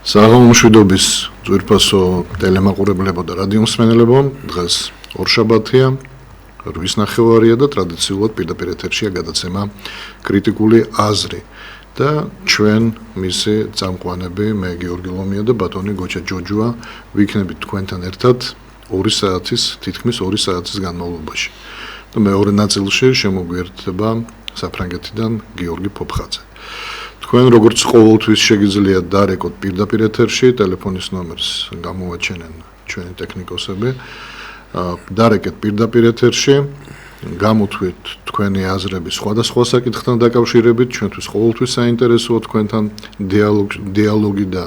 საღამომშვიდობის ძვირფასო ტელემაყურებლებო და რადიომსმენელებო, დღეს ორშაბათია, 8:30 და ტრადიციულად პირდაპირ ეთერშია გადაცემა კრიტიკული აზრი და ჩვენ მისი წამყვანები მე გიორგი ლომია და ბატონი გოჩა ჯოჯუა ვიქნებით თქვენთან ერთად 2 საათის, თითქმის 2 საათის განმავლობაში. და მეორე ნაწილში შემოგვიერთდება საფრანგეთიდან გიორგი ფოფხაძე. თქვენ როგორც ყოველთვის შეგიძლიათ დარეკოთ პირდაპირ ეთერში, ტელეფონის ნომერს გამოვაჩენენ ჩვენი ტექნიკოსები. დარეკეთ პირდაპირ ეთერში, გამოთქვით თქვენი აზრები სხვადასხვა საკითხთან დაკავშირებით, ჩვენთვის ყოველთვის საინტერესოა თქვენთან დიალოგი და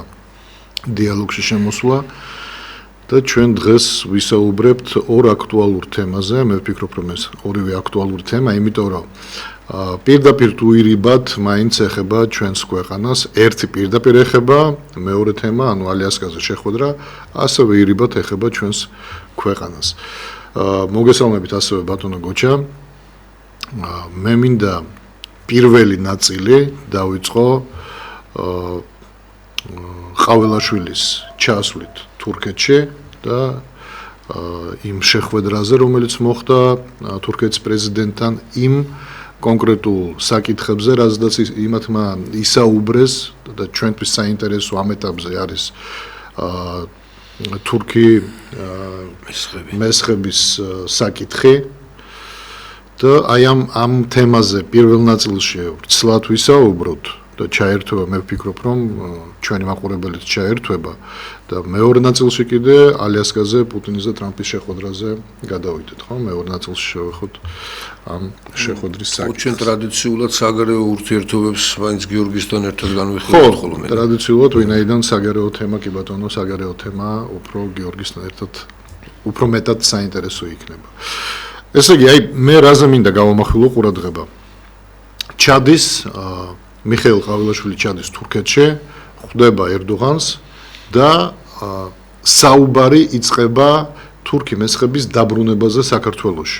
დიალოგში შემოსვლა. და ჩვენ დღეს ვისაუბრებთ ორ აქტუალურ თემაზე, მე ვფიქრობ, რომ ეს ორივე აქტუალური თემა, იმიტომ რომ პირდაპირ თუ ირიბად მაინც ეხება ჩვენს ქვეყანას, ერთი პირდაპირ ეხება, მეორე თემა, ანუ ალიასკაზე შეხვედრა, ასევე ირიბად ეხება ჩვენს ქვეყანას. მოგესალმებით ასევე ბატონო გოჩა. მე მინდა პირველი ნაწილი დავიწყო ყაველაშვილის ჩასვლით თურქეთში და იმ შეხვედრაზე, რომელიც მოხდა თურქეთის პრეზიდენტთან იმ კონკრეტულ საკითხებზე, რაზედაც იმათმა ისაუბრეს და ჩვენთვის საინტერესო ამ ეტაპზე არის თურქი მესხების საკითხი და აი ამ თემაზე პირველ ნაწილში ვრცლად ვისაუბროთ და ჩაერთვება, მე ვფიქრობ, რომ ჩვენი მაყურებელიც ჩაერთვება და მეორე ნაწილში კიდე ალიასკაზე, პუტინის და ტრამპის შეხვედრაზე გადავიდეთ, ხო? მეორე ნაწილში შევეხოთ ამ შეხვედრის საკითხს. ჩვენ ტრადიციულად საგარეო ურთიერთობებს მაინც გიორგისთან ერთად განვიხილავთ ხოლმე. ხო, ტრადიციულად ვინაიდან საგარეო თემა კი ბატონო, საგარეო თემა უფრო გიორგისთან ერთად უფრო მეტად საინტერესო იქნება. ესე იგი, აი მე რაზე მინდა გავამახვილო ყურადღება. ჩადის მიხეილ ყაველაშვილი ჩადის თურქეთში, ხვდება ერდოღანს და საუბარი იწყება თურქი მესხების დაბრუნებაზე საქართველოში.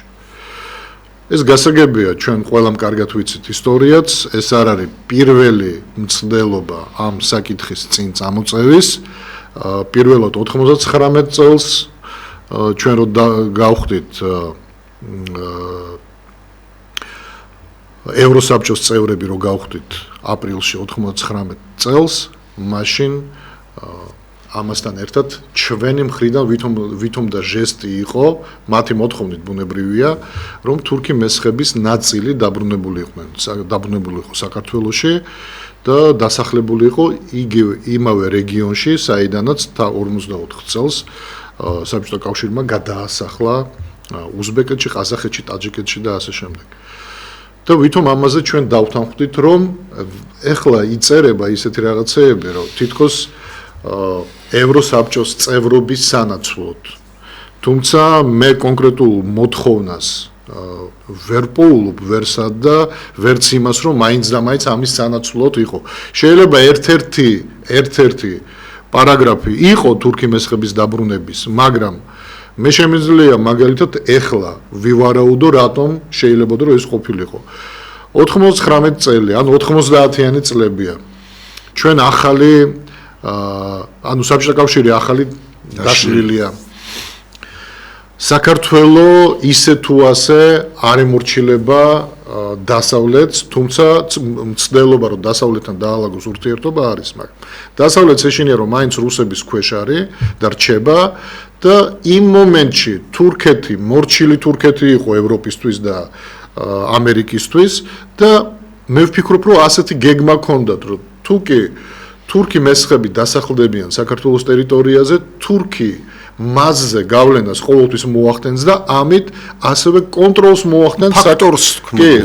ეს გასაგებია, ჩვენ ყველამ კარგად ვიცით ისტორიაც, ეს არ არის პირველი მცდელობა ამ საკითხის წინ წამოწევის. პირველად 99 წელს ჩვენ რო გავხდით ევროსაბჭოს წევრები რო გავხდით აპრილში 99 წელს, მაშინ ამასთან ერთად ჩვენი მხრიდან ვითომ და ჟესტი იყო, მათი მოთხოვნით ბუნებრივია, რომ თურქი მესხების ნაწილი დაბრუნებული იყო საქართველოში და დასახლებული იყო იგივე იმავე რეგიონში, საიდანაც 54 წელს საბჭოთა კავშირმა გადაასახლა უზბეკეთში, ყაზახეთში, ტაჯიკეთში და ასე შემდეგ. და ვითომ ამაზე ჩვენ დავთანხმდით, რომ ეხლა იწერება ისეთი რაღაცეები, რომ თითქოს ევროსაბჭოს წევრობის სანაცვლოდ. თუმცა მე კონკრეტულ მოთხოვნას ვერ პოულობ ვერსად და ვერც იმას, რომ მაინც და მაინც ამის სანაცვლოდ იყო. შეიძლება ერთ-ერთი პარაგრაფი იყო თურქი მესხების დაბრუნების, მაგრამ მე შემიძლია მაგალითად ეხლა ვივარაუდო, რატომ შეიძლება რომ ეს ყოფილიყო. 99 წელი, ანუ 90-იანი წლებია. ჩვენ ახალი ანუ საბჭოთა კავშირი ახალი დაშლილია. საქართველო ისე თუ ასე არ ემორჩილება დასავლეთს, თუმცა მცდელობა რომ დასავლეთთან დაალაგოს ურთიერთობა არის, მაგრამ დასავლეთს ეშინია რომ მაინც რუსების ქვეშ არის და რჩება და იმ მომენტში თურქეთი, მორჩილი თურქეთი იყო ევროპისთვის და ამერიკისთვის და მე ვფიქრობ, რომ ასეთი გეგმა ჰქონდათ, რომ თურქი მესხები დასახლდებიან საქართველოს ტერიტორიაზე, თურქი მასზე გავლენას ყოველთვის მოახდენს და ამით ასევე კონტროლს მოახდენს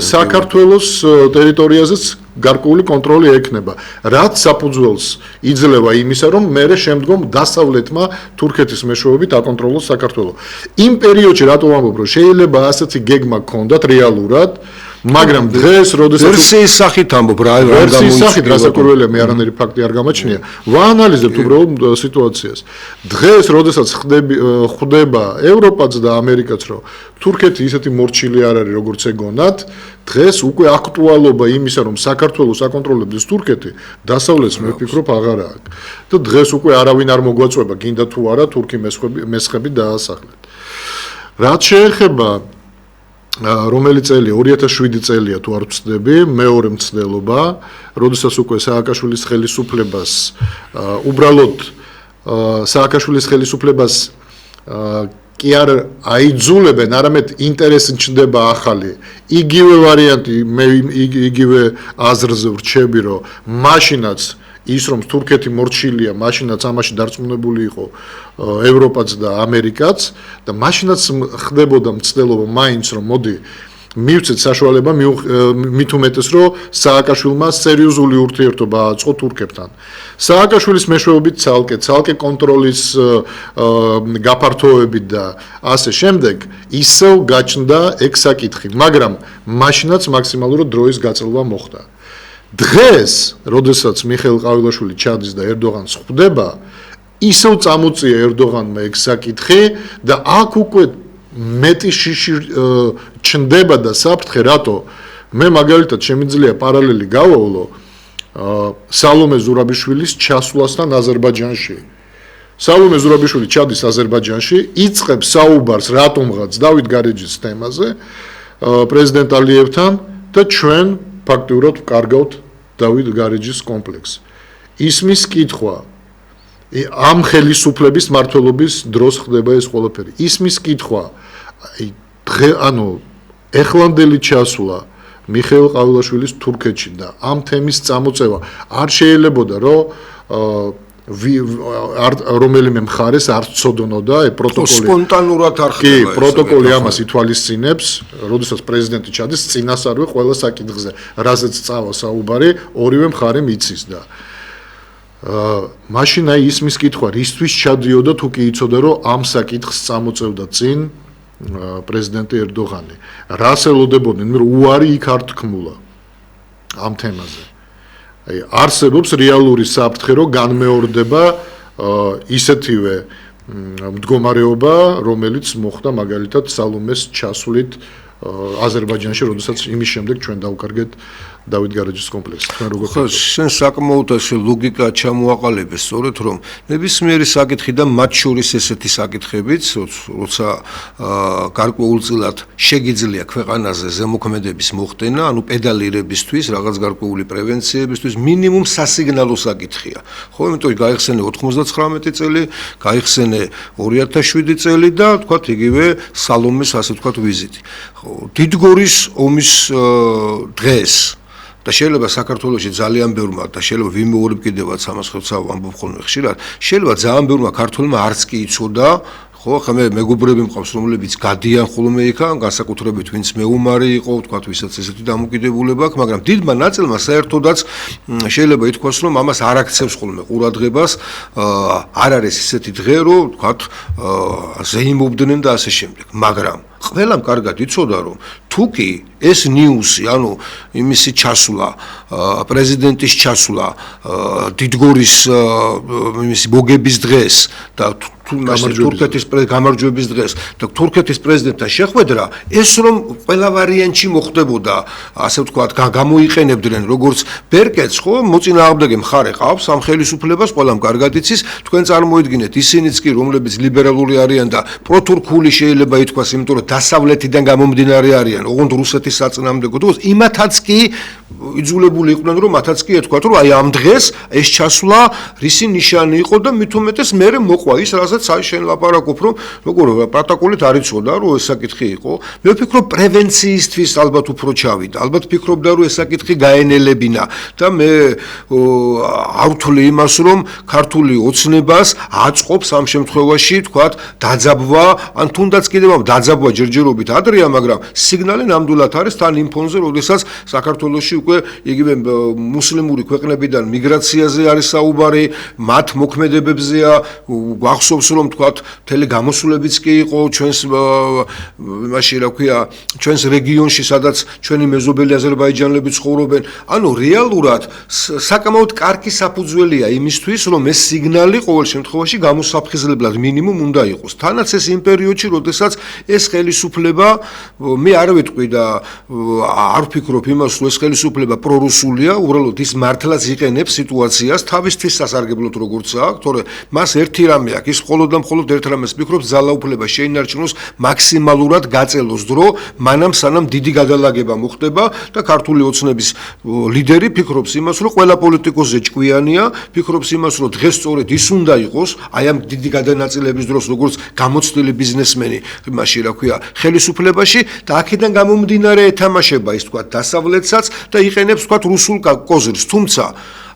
საქართველოს ტერიტორიაზეც გარკვეული კონტროლი ექნება, რაც საფუძველს იძლევა იმისა, რომ მერე შემდგომ დასავლეთმა თურქეთის მეშვეობით აკონტროლოს საქართველო. იმ პერიოდში რატო ვამბობ, რომ შეიძლება ასეთი გეგმა ჰქონდათ რეალურად მაგრამ დღეს როდესაც ვერსიის სახით ამბობ რა ვერსიის სახით რასაკვირველია მე არანაირი ფაქტი არ გამაჩნია ვაანალიზებთ უბრალოდ სიტუაციას დღეს როდესაც ხვდება ევროპაც და ამერიკაც რომ თურქეთი ისეთი მორჩილი არ არის როგორც ეგონათ დღეს უკვე აქტუალობა იმისა რომ საქართველოს აკონტროლებს თურქეთი დასავლეთს მე ვფიქრობ აღარ აქვს და დღეს უკვე არავინ არ მოგვაწვება გინდა თუ არა თურქი მესხები დაასახლეთ რაც შეეხება რომელი წელი 2007 წელია თუ არ ვცდები მეორე მცდელობა როდესაც უკვე სააკაშვილის ხელისუფლებას უბრალოდ სააკაშვილის ხელისუფლებას კი არ აიძულებენ არამედ ინტერესი ჩნდება ახალი იგივე ვარიანტი მე იგივე აზრზე ვრჩები რომ მაშინაც ის რომ თურქეთი მორჩილია მაშინაც ამაში დარწმუნებული იყო ევროპაც და ამერიკაც და მაშინაც ხდებოდა მცდელობა მაინც რომ მოდი მივცეთ საშუალება მით უმეტეს რომ სააკაშვილმა სერიოზული ურთიერთობა აწყო თურქებთან სააკაშვილის მეშვეობით ცალკე კონტროლის გაფართოებით და ასე შემდეგ ისევ გაჩნდა ეგ საკითხი მაგრამ მაშინაც მაქსიმალურად დროის გაწელვა მოხდა დღეს, როდესაც მიხეილ ყავილაშვილი ჩადის და ერდოღანს ხვდება, ისევ წამოწია ერდოღანმა ეგ საკითხი და აქ უკვე მეტი შიში ჩნდება და საფრთხე, რატო მე მაგალითად შემიძლია პარალელი გავავლო სალომე ზურაბიშვილის ჩასვლასთან აზერბაიჯანში. სალომე ზურაბიშვილი ჩადის აზერბაიჯანში, იწყებს საუბარს რატომღაც დავით გარეჯის თემაზე პრეზიდენტ ალიევთან და ჩვენ ფაქტიურად ვკარგავთ დავით გარეჯის კომპლექსს. ისმის კითხვა ამ ხელისუფლების მმართველობის დროს ხდება ეს ყველაფერი. ისმის კითხვა ანუ ეხლანდელი ჩასვლა მიხეილ ყავილაშვილის თურქეთში და ამ თემის წამოწევა არ შეიძლებოდა რომ რომელიმე მხარეს არ ცოდნოდა პროტოკოლი სპონტანურად არ ხდება კი პროტოკოლი ამას ითვალისწინებს როდესაც პრეზიდენტი ჩადის წინასწარვე ყველა საკითხზე რაზეც წავა საუბარი ორივე მხარე მიცის და მაშინ აი ისმის კითხვა რისთვის ჩადიოდა თუ კი იცოდა რომ ამ საკითხს წამოწევდა წინ პრეზიდენტი ერდოღანი რას ელოდებოდნენ მე უარი იქ არ თქმულა ამ თემაზე აი არსებობს რეალური საფრთხე რომ განმეორდება ისეთივე მდგომარეობა რომელიც მოხდა მაგალითად სალომეს ჩასვლით აზერბაიჯანში როდესაც იმის შემდეგ ჩვენ დავკარგეთ დავით გარეჯის კომპლექსი თქვენ როგორ ხო შენ საკმაოდ ასე ლოგიკა ჩამოაყალიბე სწორედ რომ ნებისმიერი საკითხი და მათ შორის ესეთი საკითხებიც როცა გარკვეულწილად შეგიძლია ქვეყანაზე ზემოქმედების მოხდენა ანუ პედალირებისთვის რაღაც გარკვეული პრევენციებისთვის მინიმუმ სასიგნალო საკითხია ხო იმიტომ გაიხსენე 99 წელი გაიხსენე 2007 წელი და თქვათ იგივე სალომეს ასე თქვათ ვიზიტი ხო დიდგორის ომის დღეს და შეიძლება საქართველოში ძალიან ბევრმა და შეიძლება ვიმეორებ კიდევაც ამას ხოცა ვამბობ ხოლმე ხშირად შეიძლება ძალიან ბევრმა ქართველმა არც კი იცოდა ხო ხა მე მეგობრები მყავს რომლებიც გადიან ხოლმე იქან განსაკუთრებით ვინც მეუმარი იყო თქვათ ვისაც ესეთი დამოკიდებულება აქვს მაგრამ დიდმა ნაწილმა საერთოდაც შეიძლება ითქვას რომ ამას არ აქცევს ხოლმე ყურადღებას არ არის ესეთი დღე რომ თქვათ ზეიმობდნენ და ასე შემდეგ მაგრამ ყველამ კარგად იცოდა რომ თუ კი ეს ნიუსი ანუ იმისი ჩასვლა პრეზიდენტის ჩასვლა დიდგორის იმისი მოგების დღეს და თურქეთის გამარჯვების დღეს და თურქეთის პრეზიდენტთან შეხვედრა ეს რომ ყველა ვარიანტში მოხდებოდა ასე ვთქვათ გამოიყენებდნენ როგორც ბერკეტს ხო მოწინააღმდეგე მხარე ყავს ამ ხელისუფლებას ყველამ კარგად იცის თქვენ წარმოიდგინეთ ისინიც კი რომლებიც ლიბერალური არიან და პროთურქული შეიძლება ითქვას იმიტომ რომ დასავლეთიდან გამომდინარე არიან ოღონდ რუსეთის საწინააღმდეგო დროს იმათაც კი იძულებული იყვნენ რომ მათაც კი ეთქვათ რომ აი ამ დღეს ეს ჩასვლა რისი ნიშანი იყო და მით უმეტეს მერე მოყვა ის რასაც აი შენ ლაპარაკობ რომ როგორ პროტოკოლით არ იცოდა რომ ეს საკითხი იყო მე ვფიქრობ პრევენციისთვის ალბათ უფრო ჩავიდა ალბათ ფიქრობდა რომ ეს საკითხი გაენელებინა და მე არ ვთვლი იმას რომ ქართული ოცნებას აწყობს ამ შემთხვევაში თქვათ დაძაბვა ან თუნდაც კიდევ დაძაბვა ჯერჯერობით ადრეა მაგრამ სიგნალი ნამდვილად არის თან იმ ფონზე როდესაც საქართველოში უკვე იგივე მუსლიმური ქვეყნებიდან მიგრაციაზე არის საუბარი, მათ მოქმედებებზეა, გვახსოვს რომ თქვათ მთელი გამოსვლებიც კი იყო ჩვენს იმაში რა ქვია, ჩვენს რეგიონში, სადაც ჩვენი მეზობელი აზერბაიჯანელები ცხოვრობენ. ანუ რეალურად საკმაოდ კარგი საფუძველია იმისთვის, რომ ეს სიგნალი ყოველ შემთხვევაში გამოსაფხიზლებლად მინიმუმ უნდა იყოს. თანაც ეს იმ პერიოდში, როდესაც ეს ხელისუფლება, მე არ ვიტყვი და არ ვფიქრობ იმას, რომ ეს ხელისუფლება პრორუსულია, უბრალოდ ის მართლაც იყენებს სიტუაციას თავისთვის სასარგებლოდ როგორც აქვს, თორე მას ერთი რამე აქვს, ის მხოლოდ და მხოლოდ ერთ რამეს ფიქრობს, ძალაუფლება შეინარჩუნოს მაქსიმალურად გაწელოს დრო, მანამ სანამ დიდი გადალაგება მოხდება და ქართული ოცნების ლიდერი ფიქრობს იმას, რომ ყველა პოლიტიკოსზე ჭკვიანია, ფიქრობს იმას, რომ დღეს სწორედ ის უნდა იყოს, აი ამ დიდი გადანაწილების დროს, როგორც გამოცდილი ბიზნესმენი, იმაში რა ქვია, ხელისუფლებაში და აქედან გამომდინარე ეთამაშება ის თქვა დასავლეთსაც და იყენებს თქვა რუსულ კოზირს, თუმცა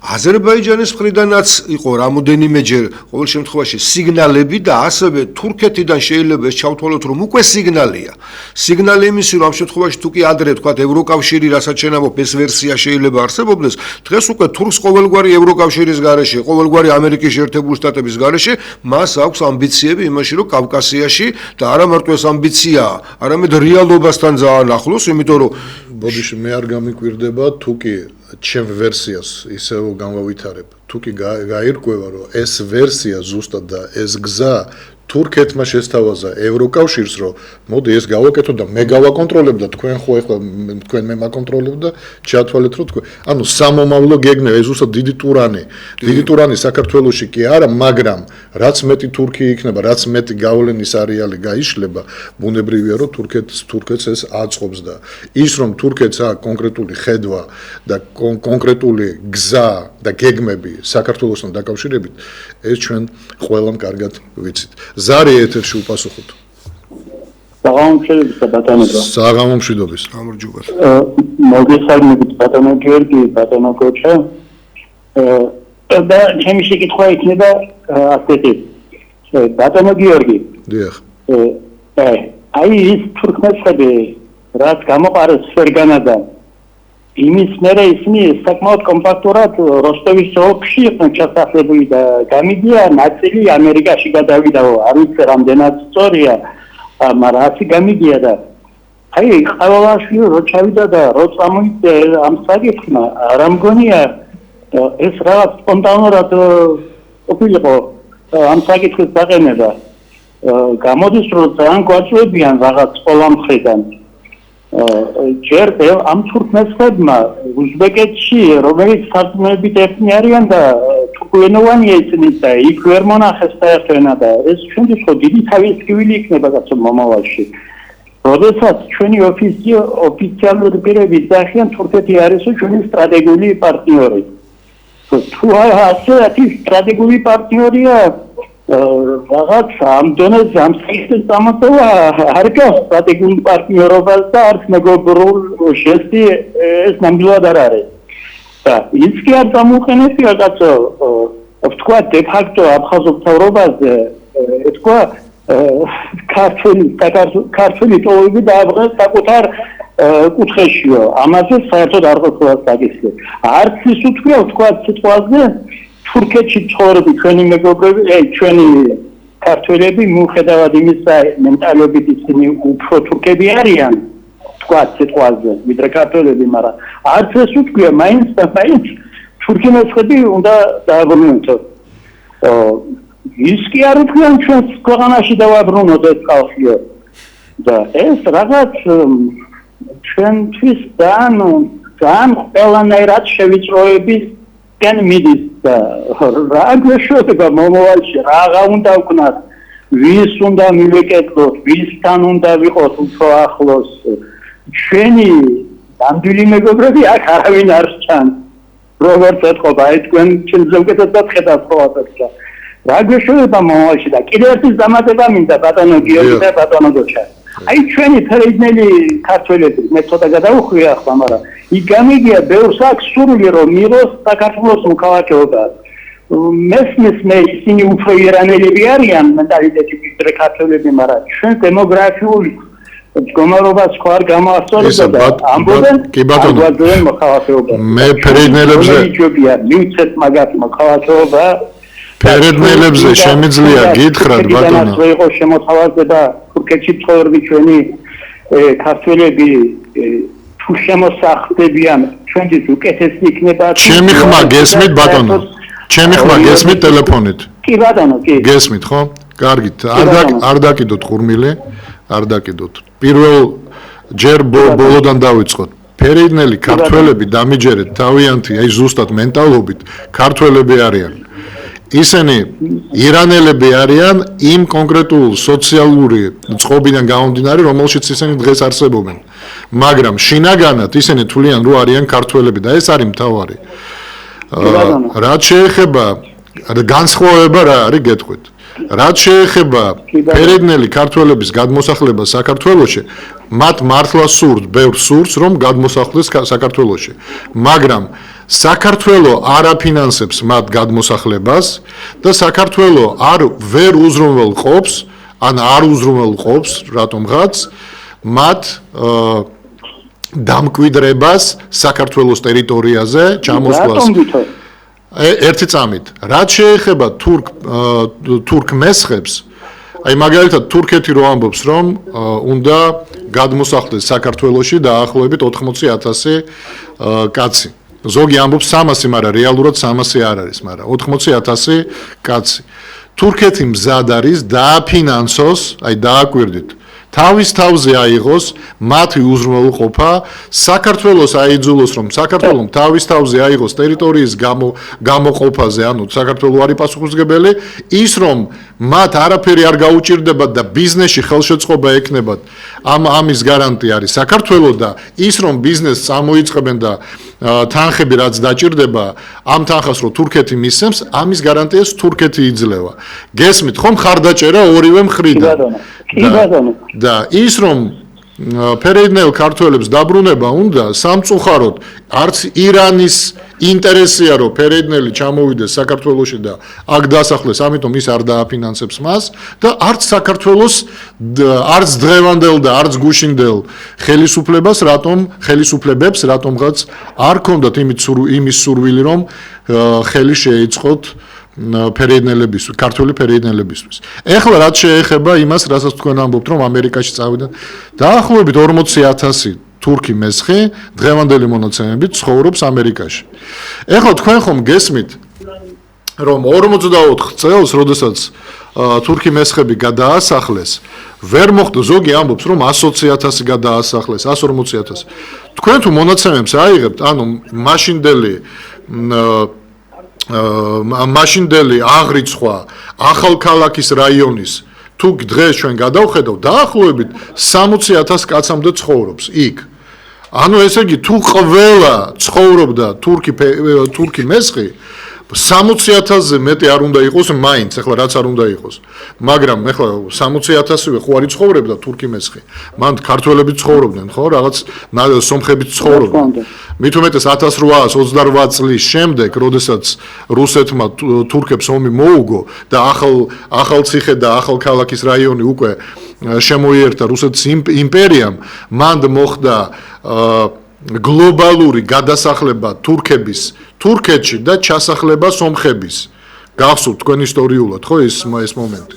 აზერბაიჯანის მხრიდანაც იყო რამოდენიმეჯერ ყოველ შემთხვევაში სიგნალები და ასევე თურქეთიდან შეიძლება ეს ჩავთვალოთ, რომ უკვე სიგნალია. სიგნალი იმისი, რომ ამ შემთხვევაში თუ კი ადრე თქვა ევროკავშირი, რასაც შენამობ ეს ვერსია შეიძლება არსებობდეს, დღეს უკვე თურქს ყოველგვარი ევროკავშირის გარეშე, ყოველგვარი ამერიკის შეერთებული შტატების გარეშე, მას აქვს ამბიციები იმაში, რომ კავკასიაში და არა მარტო ეს ამბიციაა, არამედ რეალობასთან ძალიან ახლოს, იმიტომ რომ ბოდიში მე არ გამიკვირდება თუ კი ჩემ ვერსიას ისევ გამავითარებ. თუ კი გაირკვევა, რომ ეს ვერსია ზუსტად და ეს გზა თურქეთმა შესთავაზა ევროკავშირს, რომ მოდი ეს გავაკეთო და მე გავაკონტროლებ და თქვენ ხო ეხლა თქვენ მე მაკონტროლებ და ჩათვალეთ რომ თქვენ. ანუ სამომავლო გეგმა ეს ზუსტად დიდი ტურანი საქართველოში კი არა, მაგრამ რაც მეტი თურქი იქნება, რაც მეტი გავლენის არეალი გაიშლება, ბუნებრივია რომ თურქეთს ეს აწყობს და ის რომ თურქეთს აქვს კონკრეტული ხედვა და კონკრეტული გზა და გეგმები საქართველოსთან დაკავშირებით, ეს ჩვენ ყველამ კარგად ვიცით. ზარი ეთერში უპასუხოთ. საღამომშვიდობის ბატონო. საღამომშვიდობის. გამარჯობა. მოგესალმებით ბატონო გიორგი, ბატონო კოჩა. და ჩემი შეკითხვა იქნება ასეთი. ბატონო გიორგი. დიახ. აი ის თურქმენები, რაც გამოყარეს სვერგანადან, იმის მერე ისინი საკმაოდ კომპაქტურად როსტოვის ოლქში იყვნენ ჩასახლებული და გამიდია ნაწილი ამერიკაში გადავიდაო, არ ვიცი რამდენად სწორია, მაგრამ ასე გამიდია და აი ყოველაში რო ჩავიდა და რო წამოიდა ამ საკითხმა, რა მგონია ეს რაღაც სპონტანურად ყოფილიყო ამ საკითხის დაყენება. გამოდის რომ ძალიან გვაწვევიან რაღაც ყველა მხრიდან. ჯერ ამ თურქმენებმა უზბეკეთში რომელიც სარწმუნოებით ერთნი არიან და თურქულენოვანია ისინი და იქ ვერ მონახეს საერთოდ და ეს ჩვენთვის ხო დიდი თავისუფლი იქნება კაცო მომავალში. როდესაც ჩვენი ოფიციალური პირები ძახიან თურქეთი არის ჩვენი სტრატეგიული პარტნიორი. თუ ასეთი სტრატეგიული პარტნიორია რაღაც ამ დონეზე ამ საკითხის დამატება არ გავს სტრატეგიულ პარტნიორობას და არც მეგობრულ ჟესტი ეს ნამდვილად არ არის. და ის კი არ გამოყენებია კაცო თქვა დე ფაქტო აფხაზურ მთავრობაზე თქვა ქართული ტოვები დააბრუნეს საკუთარ კუთხეშიო. ამაზე საერთოდ არ ყოფილა საკითხი. არც ის თქვა სიტყვაზე თურქეთში ცხოვრები ჩვენი მეგობრები, ჩვენი ქართველები მიუხედავად იმისა მენტალობით ისინი უფრო თურქები არიან, თქვა სიტყვაზე, ვიდრე ქართველები, მაგრამ არც ეს უთქვია, მაინც თურქიმეცხები უნდა დააბრუნოთ. ის კი არ უთქვიან ჩვენს ქვეყანაში დავაბრუნოთ ეს ხალხიო. და ეს რაღაც ჩვენთვის ძალიან ყველანაირად შევიწროების კენ მიდის და რა გვეშოდება მომავალში, რაღა უნდა ვქნათ, ვის უნდა მივეკეთოთ, ვისთან უნდა ვიყოთ უფრო ახლოს. ჩვენი ნამდვილი მეგობრები აქ არავინ არ სჩანს. როგორც ეთქობა, აი თქვენ ჩემზე უკეთესად ხედავთ ყოველთვის. რა გვეშოდება მომავალში და კიდევ ერთი დამატება მინდა ბატონო გიორგი და ბატონო გოჩა. აი ჩვენი ფერიდნელი ქართველები მე ცოტა გადავუხვია ახლა, მაგრამ იქ გამიგია ბევრს აქვს სურვილი რომ მიიღოს საქართველოს მოქალაქეობა. მესმის მე ისინი უფრო ირანელები არიან მენტალიტეტით ვიდრე ქართველები, მაგრამ ჩვენ დემოგრაფიული მდგომარეობას ხო არ გამოასწორებდა და ამბობენ კი ბატონო მოხალხეობა მე ფერედნელებზე მივცეთ მაგათ მოხალხეობა ფერედნელებზე შემიძლია გითხრათ ბატონო რო იყო შემოთავაზება თურქეთში ცხოვრები ჩვენი ქართველები თუ შემოსახდებიან ჩვენთვის უკეთესი იქნება ჩემი ხმა გესმით ბატონო ჩემი ხმა გესმით ტელეფონით კი ბატონო კი გესმით ხო კარგით არ დაკიდოთ ხურმილი არ დაკიდოთ პირველ ჯერ ბოლოდან დავიწყოთ ფერედნელი ქართველები დამიჯერეთ თავიანთი აი ზუსტად მენტალობით ქართველები არიან ისინი ირანელები არიან იმ კონკრეტულ სოციალური წყობიდან გამომდინარე რომელშიც ისინი დღეს არსებობენ მაგრამ შინაგანად ისინი თვლიან რომ არიან ქართველები და ეს არის მთავარი რაც შეეხება განსხვავება რა არის გეტყვით რაც შეეხება ფერედნელი ქართველების გადმოსახლებას საქართველოში მათ მართლა სურთ ბევრ სურს რომ გადმოსახლდეს საქართველოში მაგრამ საქართველო არ აფინანსებს მათ გადმოსახლებას და საქართველო ვერ უზრუნველყოფს ან არ უზრუნველყოფს რატომღაც მათ დამკვიდრებას საქართველოს ტერიტორიაზე ჩამოსვლას ერთი წამით რაც შეეხება თურქ მესხებს აი მაგალითად თურქეთი რო ამბობს რომ უნდა გადმოსახლდეს საქართველოში დაახლოებით 80,000 კაცი ზოგი ამბობს 300 მაგრამ რეალურად 300 არ არის მაგრამ 80,000 კაცი თურქეთი მზად არის დააფინანსოს აი დააკვირდით თავის თავზე აიღოს მათი უზრუნველყოფა საქართველოს აიძულოს რომ საქართველოს თავის თავზე აიღოს ტერიტორიის გამოყოფაზე ანუ საქართველოს არის პასუხისმგებელი ის რომ მათ არაფერი არ გაუჭირდებათ და ბიზნესში ხელშეწყობა ექნებათ ამის გარანტი არის საქართველოს და ის რომ ბიზნესს წამოიწყებენ და თანხები რაც დაჭირდება ამ თანხას რომ თურქეთი მისცემს ამის გარანტიას თურქეთი იძლევა გესმით ხომ ხარდაჭერა ორივე მხრიდან და ის რომ ფერედნელ ქართველებს დაბრუნება უნდა სამწუხაროდ არც ირანის ინტერესია რომ ფერედნელი ჩამოვიდეს საქართველოში და აქ დასახლდეს ამიტომ ის არ დააფინანსებს მას და არც საქართველოს არც დღევანდელ და არც გუშინდელ ხელისუფლებებს რატომღაც არ ქონდათ იმის სურვილი რომ ხელი შეეწყოთ ფერედნელებისთვის, ქართული ფერედნელებისთვის. ეხლა რაც შეეხება იმას, რასაც თქვენ ამბობთ, რომ ამერიკაში წავიდნენ, დაახლოებით 40,000 თურქი მესხი დღევანდელი მონაცემებით ცხოვრობს ამერიკაში. ეხლა თქვენ ხომ გესმით, რომ 44 წელს, როდესაც თურქი მესხები გადაასახლეს, ვერ მოხდა ზოგი ამბობს, რომ 120,000 გადაასახლეს, 140,000. თქვენ თუ მონაცემებს აიღებთ, ანუ მაშინდელი აღრიცხვა ახალქალაქის რაიონის თუ დღეს ჩვენ გადავხედავთ დაახლოებით 60,000 კაცამდე ცხოვრობს იქ. ანუ ესე იგი თუ ყველა ცხოვრობდა თურქი მესხი 60,000-ზე მეტი არ უნდა იყოს მაინც, ეხლა რაც არ უნდა იყოს. მაგრამ ეხლა 60,000-ზე ხო არ იცხოვრებდა თურქი მესხი. მან ქართველები ცხოვრობდნენ, ხო, რაღაც სომხებიც ცხოვრობდნენ. მით უმეტეს 1828 წლის შემდეგ, როდესაც რუსეთმა თურქებს ომი მოუგო და ახალციხე და ახალქალაქის რაიონი უკვე შემოიერთა რუსეთის იმპერიამ, მან მოხდა გლობალური გადასახლება თურქების თურქეთში და ჩასახლება სომხების. გახსოვთ თქვენ ისტორიულად, ხო ეს მომენტი.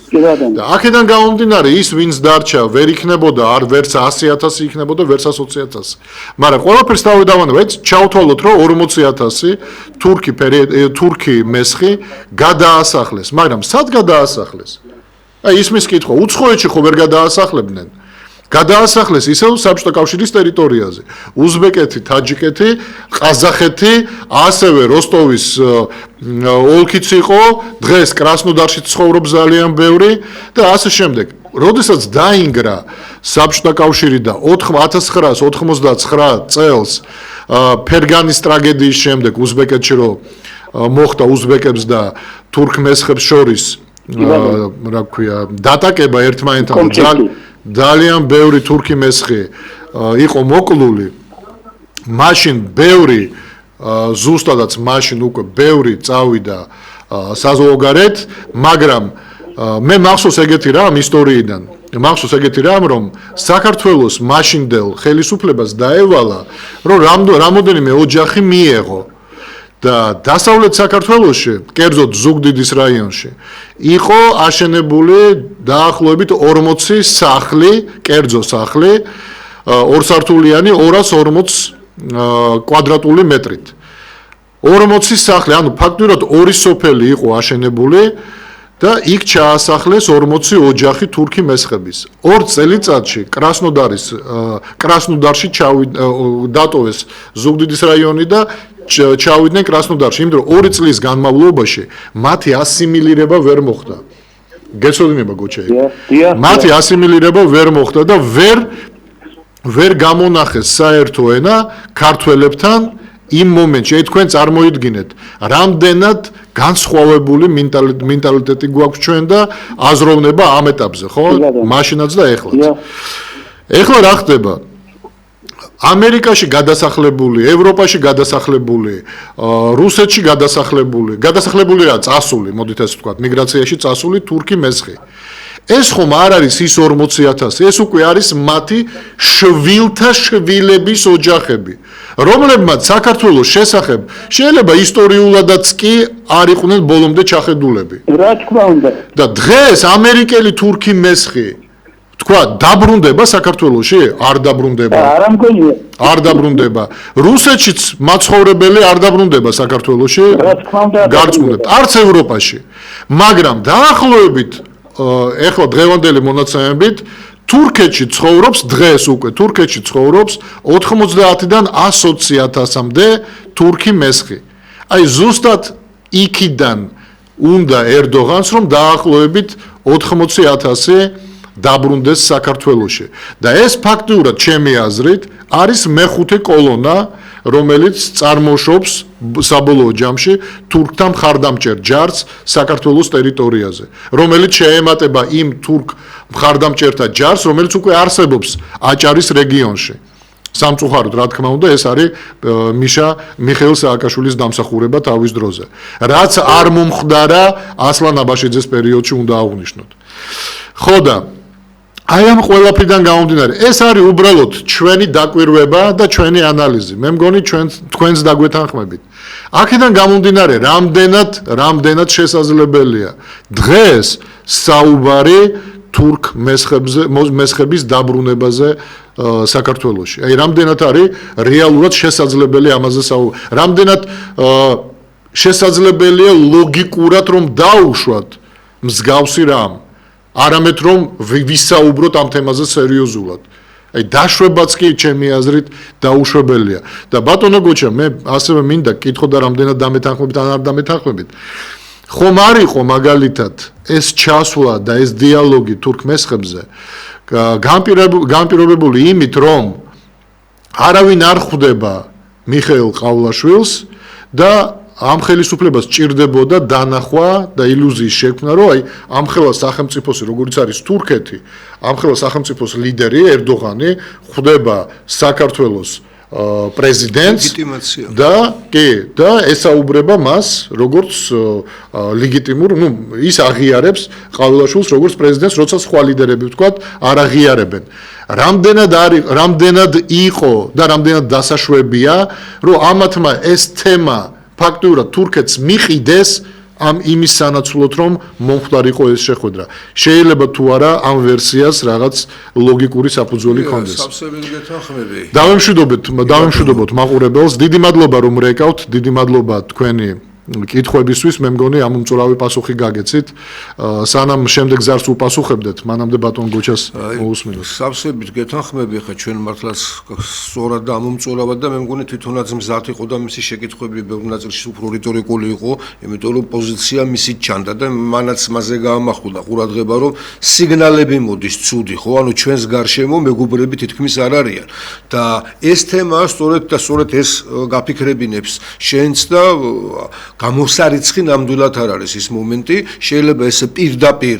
და აქედან გამომდინარე ის ვინც დარჩა ვერ იქნებოდა არ ვერც 100,000 იქნებოდა ვერც 120,000. მაგრამ ყველაფერს დავიდავანებთ, ჩავთვალოთ რომ 40,000 თურქი მესხი გადაასახლეს, მაგრამ სად გადაასახლეს? აი ისმის კითხვა, უცხოეთში ხო ვერ გადაასახლებდნენ? გადაასახლეს ისევ საბჭოთა კავშირის ტერიტორიაზე. უზბეკეთი, თაჯიკეთი, ყაზახეთი, ასევე როსტოვის ოლქიც იყო, დღეს კრასნოდარში ცხოვრობს ძალიან ბევრი და ასე შემდეგ. როდესაც დაინგრა საბჭოთა კავშირი და 1999 წელს ფერგანის ტრაგედიის შემდეგ უზბეკეთში რომ მოხდა უზბეკებს და თურქ მესხებს შორის რა ქვია დატაკება ერთმანეთთან ძალიან ბევრი თურქი მესხი იყო მოკლული. მაშინ ბევრი ზუსტადაც მაშინ უკვე ბევრი წავიდა საზღვარგარეთ, მაგრამ მე მახსოვს ეგეთი რამ ისტორიიდან. მახსოვს ეგეთი რამ, რომ საქართველოს მაშინდელ ხელისუფლებას დაევალა, რომ რამოდენიმე ოჯახი მიეღო და დასავლეთ საქართველოში, კერძოდ ზუგდიდის რაიონში, იყო აშენებული დაახლოებით 40 სახლი, კერძო სახლი, ორსართულიანი 240 კვადრატული მეტრით. 40 სახლი, ანუ ფაქტურად ორი სოფელი იყო აშენებული და იქ ჩაასახლეს 40 ოჯახი თურქი მესხების. 2 წელიწადში კრასნოდარში დატოვეს ზუგდიდის რაიონი და ჩავიდნენ კრასნოდარში, იმიტომ რომ 2 წლის განმავლობაში მათი ასიმილირება ვერ მოხდა. გეცოდინება გოჩეი. მათი ასიმილირება ვერ მოხდა და ვერ გამონახეს საერთო ენა ქართველებთან იმ მომენტში. თქვენ წარმოიდგინეთ, რამდენად განსხვავებული მენტალიტეტი გვაქვს ჩვენ და აზროვნება ამ ეტაპზე, ხო? მაშინაც და ეხლაც. ეხლა რა ხდება? ამერიკაში გადასახლებული, ევროპაში გადასახლებული, რუსეთში გადასახლებულია წასული, მოდით ეს ვთქვათ, მიგრაციაში წასული თურქი მესხი. ეს ხომ არ არის ის 40,000, ეს უკვე არის მათი შვილთა შვილების ოჯახები, რომლებმაც საქართველოს შესახებ შეიძლება ისტორიულადაც კი არ იყვნენ ბოლომდე ჩახედულები. რა თქმა უნდა. და დღეს ამერიკელი თურქი მესხი თქვა დაბრუნდება საქართველოში? არ დაბრუნდება. არ ამგონია. არ დაბრუნდება. რუსეთშიც მაცხოვრებელი არ დაბრუნდება საქართველოში? რა თქმა უნდა. გარწმუნებთ. არც ევროპაში. მაგრამ დაახლოებით ეხლა დღევანდელი მონაცემებით თურქეთში ცხოვრობს დღეს უკვე თურქეთში ცხოვრობს 90-დან 120,000-მდე თურქი მესხი. აი ზუსტად იქიდან უნდა ერდოღანს რომ დაახლოებით 80,000 დაბრუნდეს საქართველოში. და ეს ფაქტურად ჩემი აზრით არის მეხუთე კოლონა, რომელიც წარმოშობს საბოლოო ჯამში თურქთა მხარდამჭერ ჯარს საქართველოს ტერიტორიაზე, რომელიც შეემატება იმ თურქ მხარდამჭერთა ჯარს, რომელიც უკვე არსებობს აჭარის რეგიონში. სამწუხაროდ, რა თქმა უნდა, ეს არის მიხეილ სააკაშვილის დამსახურება თავის დროზე. რაც არ მომხდარა ასლან აბაშიძეს პერიოდში უნდა აღვნიშნოთ. ხო და აი ამ ყველაფრიდან გამომდინარე, ეს არის უბრალოდ ჩვენი დაკვირვება და ჩვენი ანალიზი. მე მგონი თქვენს დაგვეთანხმებით. აქედან გამომდინარე, რამდენად შესაძლებელია დღეს საუბარი თურქ მესხების დაბრუნებაზე საქართველოში. აი რამდენად არის რეალურად შესაძლებელი ამაზე საუბარი. რამდენად შესაძლებელია ლოგიკურად რომ დაუშვათ მსგავსი რამ. არამედ რომ ვისაუბროთ ამ თემაზე სერიოზულად. აი დაშვებაც კი ჩემი აზრით დაუშვებელია. და ბატონო გოჩა, მე ასევე მინდა კითხო და რამდენად დამეთანხმებით ან არ დამეთანხმებით. ხომ არ იყო მაგალითად ეს ჩასვლა და ეს დიალოგი თურქ მესხებზე განპირობებული იმით, რომ არავინ არ ხვდება მიხეილ ყავლაშვილს და ამ ხელისუფლებას ჭირდებოდა დანახვა და ილუზიის შექმნა, რომ აი ამხელა სახელმწიფოსი, როგორც არის თურქეთი, ამხელა სახელმწიფოს ლიდერი ერდოღანი ხვდება საქართველოს პრეზიდენტს და ესაუბრება მას როგორც ლეგიტიმურ, ის აღიარებს ყავლაშვილს როგორც პრეზიდენტს, როცა სხვა ლიდერები ვთქვათ, არ აღიარებენ. რამდენად იყო და რამდენად დასაშვებია, რომ ამათმა ეს თემა ფაქტურად თურქეთს მიყიდეს ამ იმის სანაცვლოდ, რომ მომხდარ იყო ეს შეხვედრა. შეიძლება თუ არა ამ ვერსიას რაღაც ლოგიკური საფუძველი ქონდეს. სავსებით გეთანხმები. დავემშვიდობოთ მაყურებელს. დიდი მადლობა რომ რეკავთ, დიდი მადლობა თქვენი კითხვებისთვის. მე მგონი ამ უმწურავი პასუხი გაგეცით. სანამ შემდეგ ზარს უპასუხებდეთ, მანამდე ბატონ გოჩას მოусმინოთ. სავსებით გეთანხმები, ხა ჩვენ მართლაც სწორად და ამომწურავად და მე მგონი თვითონაც მზად იყო და მისი შეკითხვები ბევრ ნაწილში უფრო რიტორიკული იყო, იმიტომ რომ პოზიცია მისი ჩანდა და მანაც მასზე გაამახვილა ყურადღება, რომ სიგნალები მოდის ცუდი, ხო? ანუ ჩვენს გარშემო მეგობრები თითქმის არ არიან. და ეს თემა სწორედ ეს გაფიქრებინებს შენს და გამოსარიცხი ნამდვილად არ არის ის მომენტი, შეიძლება ეს პირდაპირ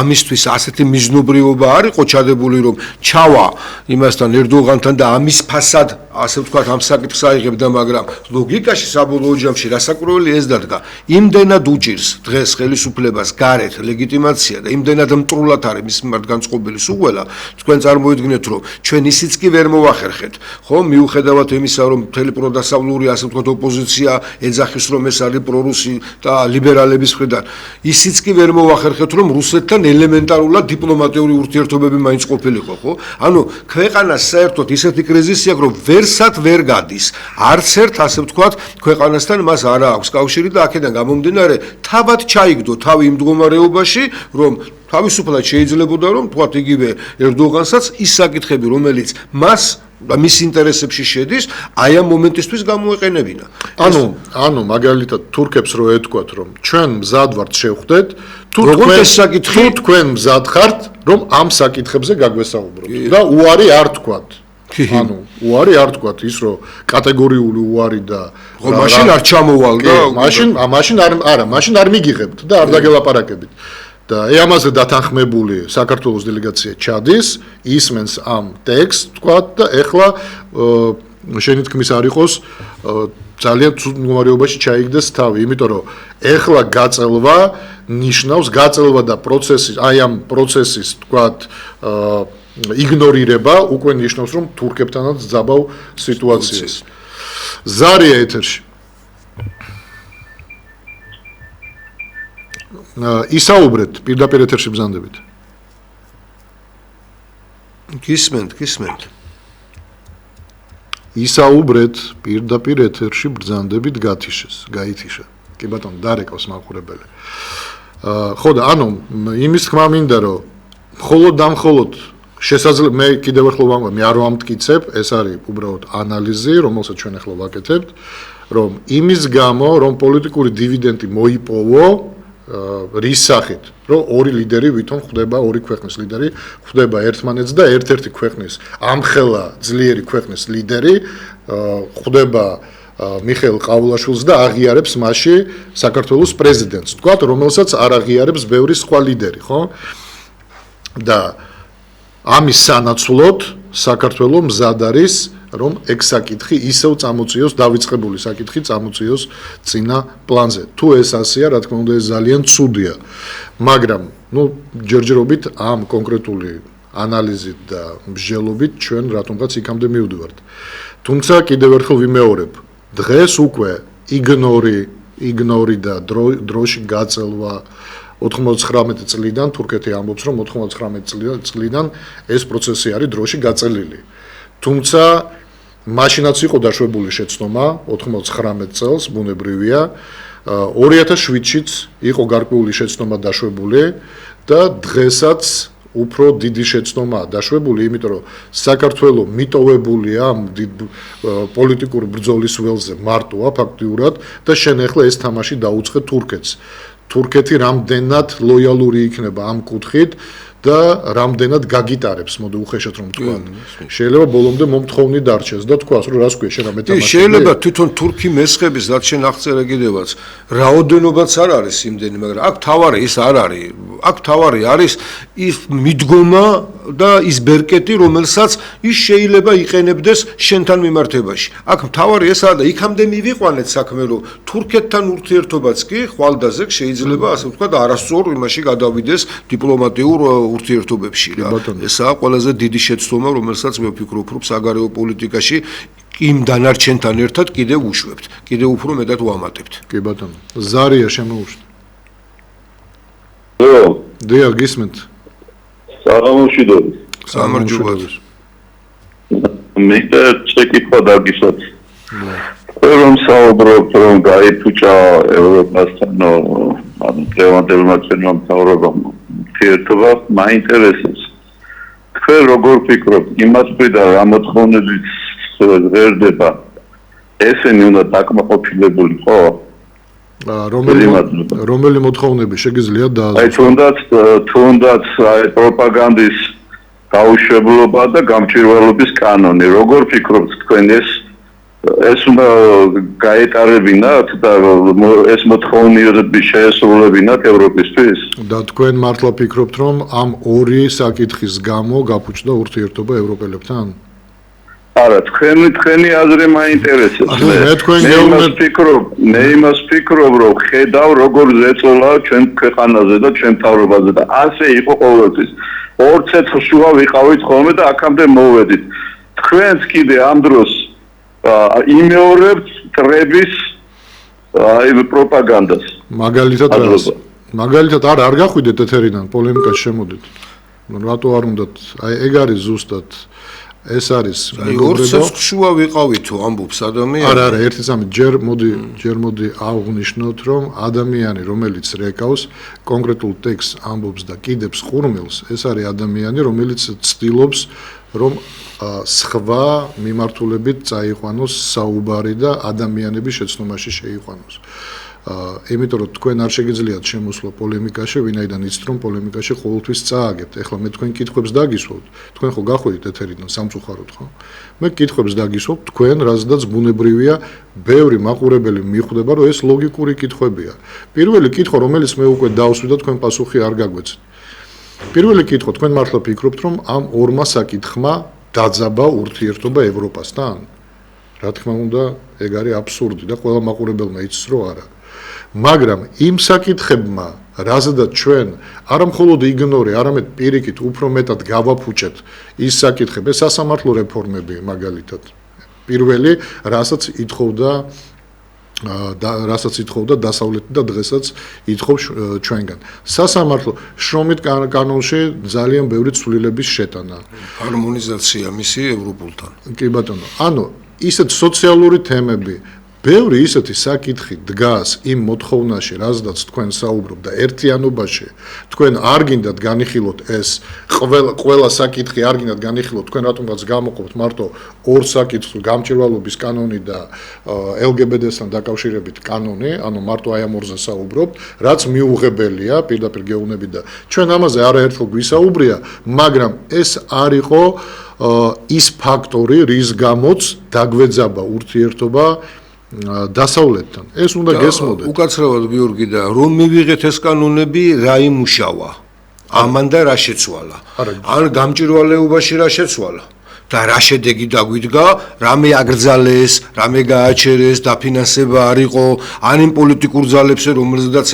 ამისთვის ასეთი მიზნობრიობა არ იყო ჩადებული, რომ ჩავა იმასთან ერდოღანთან და ამის ფასად ასე ვთქვათ, ამ საკითხს აიღებდა, მაგრამ ლოგიკაში საბოლოო ჯამში რასაკურველი ეს დადგა. იმდენად უჭირს დღეს ხელისუფლებას გარეთ ლეგიტიმაცია და იმდენად მტრულად არის მის მიმართ განწყობილი სუღველა, თქვენ წარმოიდგინეთ, რომ ჩვენ ისიც კი ვერ მოვახერხეთ, ხო, მიუხედავად იმისა, რომ მთელი პროდასავლური, ასე ვთქვათ, ოპოზიცია ეძახის, რომ ეს არის პრორუსი და ლიბერალების მხრიდან, ისიც კი ვერ მოვახერხეთ, რომ რუსეთთან ელემენტარულად დიპლომატიური ურთიერთობები მაინც ყოფილიყო, ხო? ანუ ქვეყანას საერთოდ ისეთი კრიზისი აქვს, რომ ვერსად ვერ გადის. არც ერთ, ასე ვთქვათ, ქვეყანასთან მას არ აქვს კავშირი და აქედან გამომდინარე, თავად ჩაიგდო თავი იმ მდგომარეობაში, რომ თავისუფლად შეიძლებოდა, რომ თქვათ იგივე ერდოღანსაც ის საკითხები, რომელიც მას და მის ინტერესებში შედის, აი ამ მომენტისთვის გამოეყენებინა. ანუ მაგალითად თურქებს რო ეთქვათ, რომ ჩვენ მზად ვართ შევხვდეთ, თუ თქვენ მზად ხართ, რომ ამ საკითხებზე გაგვესაუბროთ და უარი არ თქვათ. ანუ უარი არ თქვათ ის, რომ კატეგორიული უარი და მაშინ არ ჩამოვალ და მაშინ არ მიგიღებთ და არ დაგელაპარაკებით. და ამაზე დათანხმებული საქართველოს დელეგაცია ჩადის, ისმენს ამ ტექსტს, თქვათ და ეხლა შენი თქმის არ იყოს ძალიან ცუდ მდგომარეობაში ჩაიგდეს თავი, იმიტომ რომ ეხლა გაწელვა ნიშნავს გაწელვა და პროცესი, აი ამ პროცესის, თქვათ, იგნორირება უკვე ნიშნავს, რომ თურქებთანაც ძაბავ სიტუაციას. ზარია ეთერში. ისაუბრეთ პირდაპირ ეთერში ბრძანდებით. გისმენთ. ისაუბრეთ პირდაპირ ეთერში ბრძანდებით გაითიშა. კი ბატონო, დარეკავს მაყურებელი. ხო და ანუ იმის თქმა მინდა, რომ მხოლოდ შესაძლოა მე კიდევ ერთხელ ვამბობ, მე არ ვამტკიცებ, ეს არის უბრალოდ ანალიზი, რომელსაც ჩვენ ახლა ვაკეთებთ, რომ იმის გამო, რომ პოლიტიკური დივიდენდი მოიპოვო რის სახით, რომ ორი ლიდერი ვითომ ხვდება, ორი ქვეყნის ლიდერი ხვდება ერთმანეთს და ერთ-ერთი ქვეყნის ამხელა ძლიერი ქვეყნის ლიდერი ხვდება მიხეილ ყავლაშვილს და აღიარებს მასში საქართველოს პრეზიდენტს, თქვათ, რომელსაც არ აღიარებს ბევრი სხვა ლიდერი, ხო? და ამის სანაცვლოდ საქართველოს მზად არის, რომ ეგ საკითხი ისევ წამოწიოს, დავიწყებული საკითხი წამოწიოს წინა პლანზე. თუ ეს ასეა, რა თქმა უნდა, ეს ძალიან ცუდია. მაგრამ, ჯერჯერობით ამ კონკრეტული ანალიზით და მსჯელობით ჩვენ რატომღაც იქამდე მივდივართ. თუმცა კიდევ ერთხელ ვიმეორებ, დღეს უკვე იგნორი და დროში გაწელვა 99 წლიდან თურქეთი ამბობს, რომ 99 წლიდან ეს პროცესი არის დროში გაწელილი. თუმცა მაშინაც იყო დაშვებული შეცდომა 99 წელს, ბუნებრივია, 2007-შიც იყო გარკვეული შეცდომა დაშვებული და დღესაც უფრო დიდი შეცდომაა დაშვებული, იმიტომ რომ საქართველოს მიტოვებულია ამ პოლიტიკურ ბრძოლის ველზე მარტოა ფაქტიურად და შენ ახლა ეს თამაში დაუწყე თურქეთს. თურქეთი რამდენად ლოიალური იქნება ამ კუთხით და რამდენად გაგიტარებს, მოდი უხეშად რომ თქვა. შეიძლება ბოლომდე მომთხოვნი დარჩეს და თქვას, რომ რას ქვია შენ ამ ეთამაში. შეიძლება თვითონ თურქი მესხების, რაც შენ აღწერა კიდევაც, რაოდენობაც არ არის იმდენი, მაგრამ აქ თავარი ის არ არის. აქ თავარი არის ის მიდგომა და ის ბერკეტი, რომელსაც ის შეიძლება იყენებდეს შენთან მიმართებაში. აქ თავარი ესაა და იქამდე მივიყვანეთ საქმე, რომ თურქეთთან ურთიერთობაც კი ხვალდაზე შეიძლება, ასე ვთქვათ, არასწორ იმაში გადავიდეს დიპლომატიურ ურთიერთობებში რა. ესაა ყველაზე დიდი შეცდომა, რომელსაც მე ვფიქრობ, რომ საგარეო პოლიტიკაში იმ დანარჩენთან ერთად კიდევ უშვებთ, კიდევ უფრო მეტად ვამატებთ. კი ბატონო. ზარია შემოუშვით. დიახ, გისმენთ. სამარჯობა. მე შეკითხვა დაგისვათ. რომ საუბრობთ, რომ გაიფუჭა ევროპასთან, ანუ დღევანდელმა ჩვენმა მთავრობამ ურთიერთობა, მაინტერესებს. თქვენ როგორ ფიქრობთ, იმას მხრიდან რა მოთხოვნებით ღერდება, ესენი უნდა დაკმაყოფილებულიყო? რომელი მოთხოვნები შეგიძლია აი თუნდაც პროპაგანდის გაუშვებლობა და გამჭვირვალობის კანონი. როგორ ფიქრობთ თქვენ ეს უნდა გაეტარებინათ და ეს მოთხოვნები შეესრულებინათ ევროპისთვის? და თქვენ მართლა ფიქრობთ, რომ ამ ორი საკითხის გამო გაფუჭდა ურთიერთობა ევროპელებთან? არა, თქვენი აზრი მაინტერესებს. მე იმას ვფიქრობ, რომ ხედავ როგორ ზეწოლა ჩვენ ქვეყანაზე და ჩვენ მთავრობაზე და ასე იყო ყოველთვის. ორ ცეცხლ შუა ვიყავით ხოლმე და აქამდე მოვედით. თქვენც კიდე ამ დროს იმეორებთ ტრების პროპაგანდას. მაგალითად არ გახვიდეთ ეთერიდან პოლემიკას შემოდით. რატო არ უნდათ? აი ეგ არის ზუსტად ეს არის მეგობრებო. შუა ვიყავით თუ ამბობს ადამიანი. არა, ერთი სამი ჯერ მოდი აღვნიშნოთ, რომ ადამიანი, რომელიც რეკავს კონკრეტულ ტექსტს ამბობს და კიდებს ხურმელს, ეს არის ადამიანი, რომელიც ცდილობს, რომ სხვა მიმართულებით წაიყვანოს საუბარი და ადამიანების შეცდომაში შეიყვანოს. იმიტომ რომ თქვენ არ შეგიძლიათ შემოსვლა პოლემიკაში, ვინაიდან იცით რომ პოლემიკაში ყოველთვის წააგებთ. ეხლა მე თქვენ კითხვებს დაგისვავთ. თქვენ ხო გახვიდით ეთერიდან სამწუხაროდ ხო? მე კითხვებს დაგისვავთ, თქვენ რაზედაც ბუნებრივია, ბევრი მაყურებელი მიხვდება, რომ ეს ლოგიკური კითხვებია. პირველი კითხვა, რომელიც მე უკვე დავსვი და თქვენ პასუხი არ გაგვეცეთ. პირველი კითხვა, თქვენ მართლა ფიქრობთ, რომ ამ ორმა საკითხმა დაძაბა ურთიერთობა ევროპასთან? რა თქმა უნდა, ეგ არის აბსურდი და ყველა მაყურებელმა იცის, რომ არა. მაგრამ იმ საკითხებმა, რაზედაც ჩვენ არა მხოლოდ იგნორე, არამედ პირიქით უფრო მეტად გავაფუჭეთ ის საკითხები, სასამართლო რეფორმები მაგალითად. პირველი, რასაც ითხოვდა დასავლეთი და დღესაც ითხოვს ჩვენგან. სასამართლო შრომით კანონში ძალიან ბევრი ცვლილების შეტანა. ჰარმონიზაცია მისი ევროპულთან. კი ბატონო, ანუ ისეთ სოციალური თემები ბევრი ისეთი საკითხი დგას იმ მოთხოვნაში, რაზედაც თქვენ საუბრობთ და ერთიანობაში თქვენ არ გინდათ განიხილოთ ეს ყველა საკითხი არ გინდათ განიხილოთ, თქვენ რატომღაც გამოყოფთ მარტო ორ საკითხს, გამჭირვალობის კანონი და LGBT-სთან დაკავშირებით კანონი, ანუ მარტო აი ამ ორზე საუბრობთ, რაც მიუღებელია პირდაპირ გეუბნები და ჩვენ ამაზე არაერთხელ გვისაუბრია, მაგრამ ეს არ იყო ის ფაქტორი, რის გამოც დაგვეძაბა ურთიერთობა დასავლეთთან. ეს უნდა გესმოდეთ. უკაცრავად გიორგი და რომ მივიღეთ ეს კანონები, რა იმუშავა? ამან და რა შეცვალა? ან გამჭირვალეობაში რა შეცვალა? და რა შედეგი დაგვიდგა, რამე აკრძალეს, რამე გააჩერეს, დაფინანსება არ იყო, ან იმ პოლიტიკურ ძალებს, რომელზედაც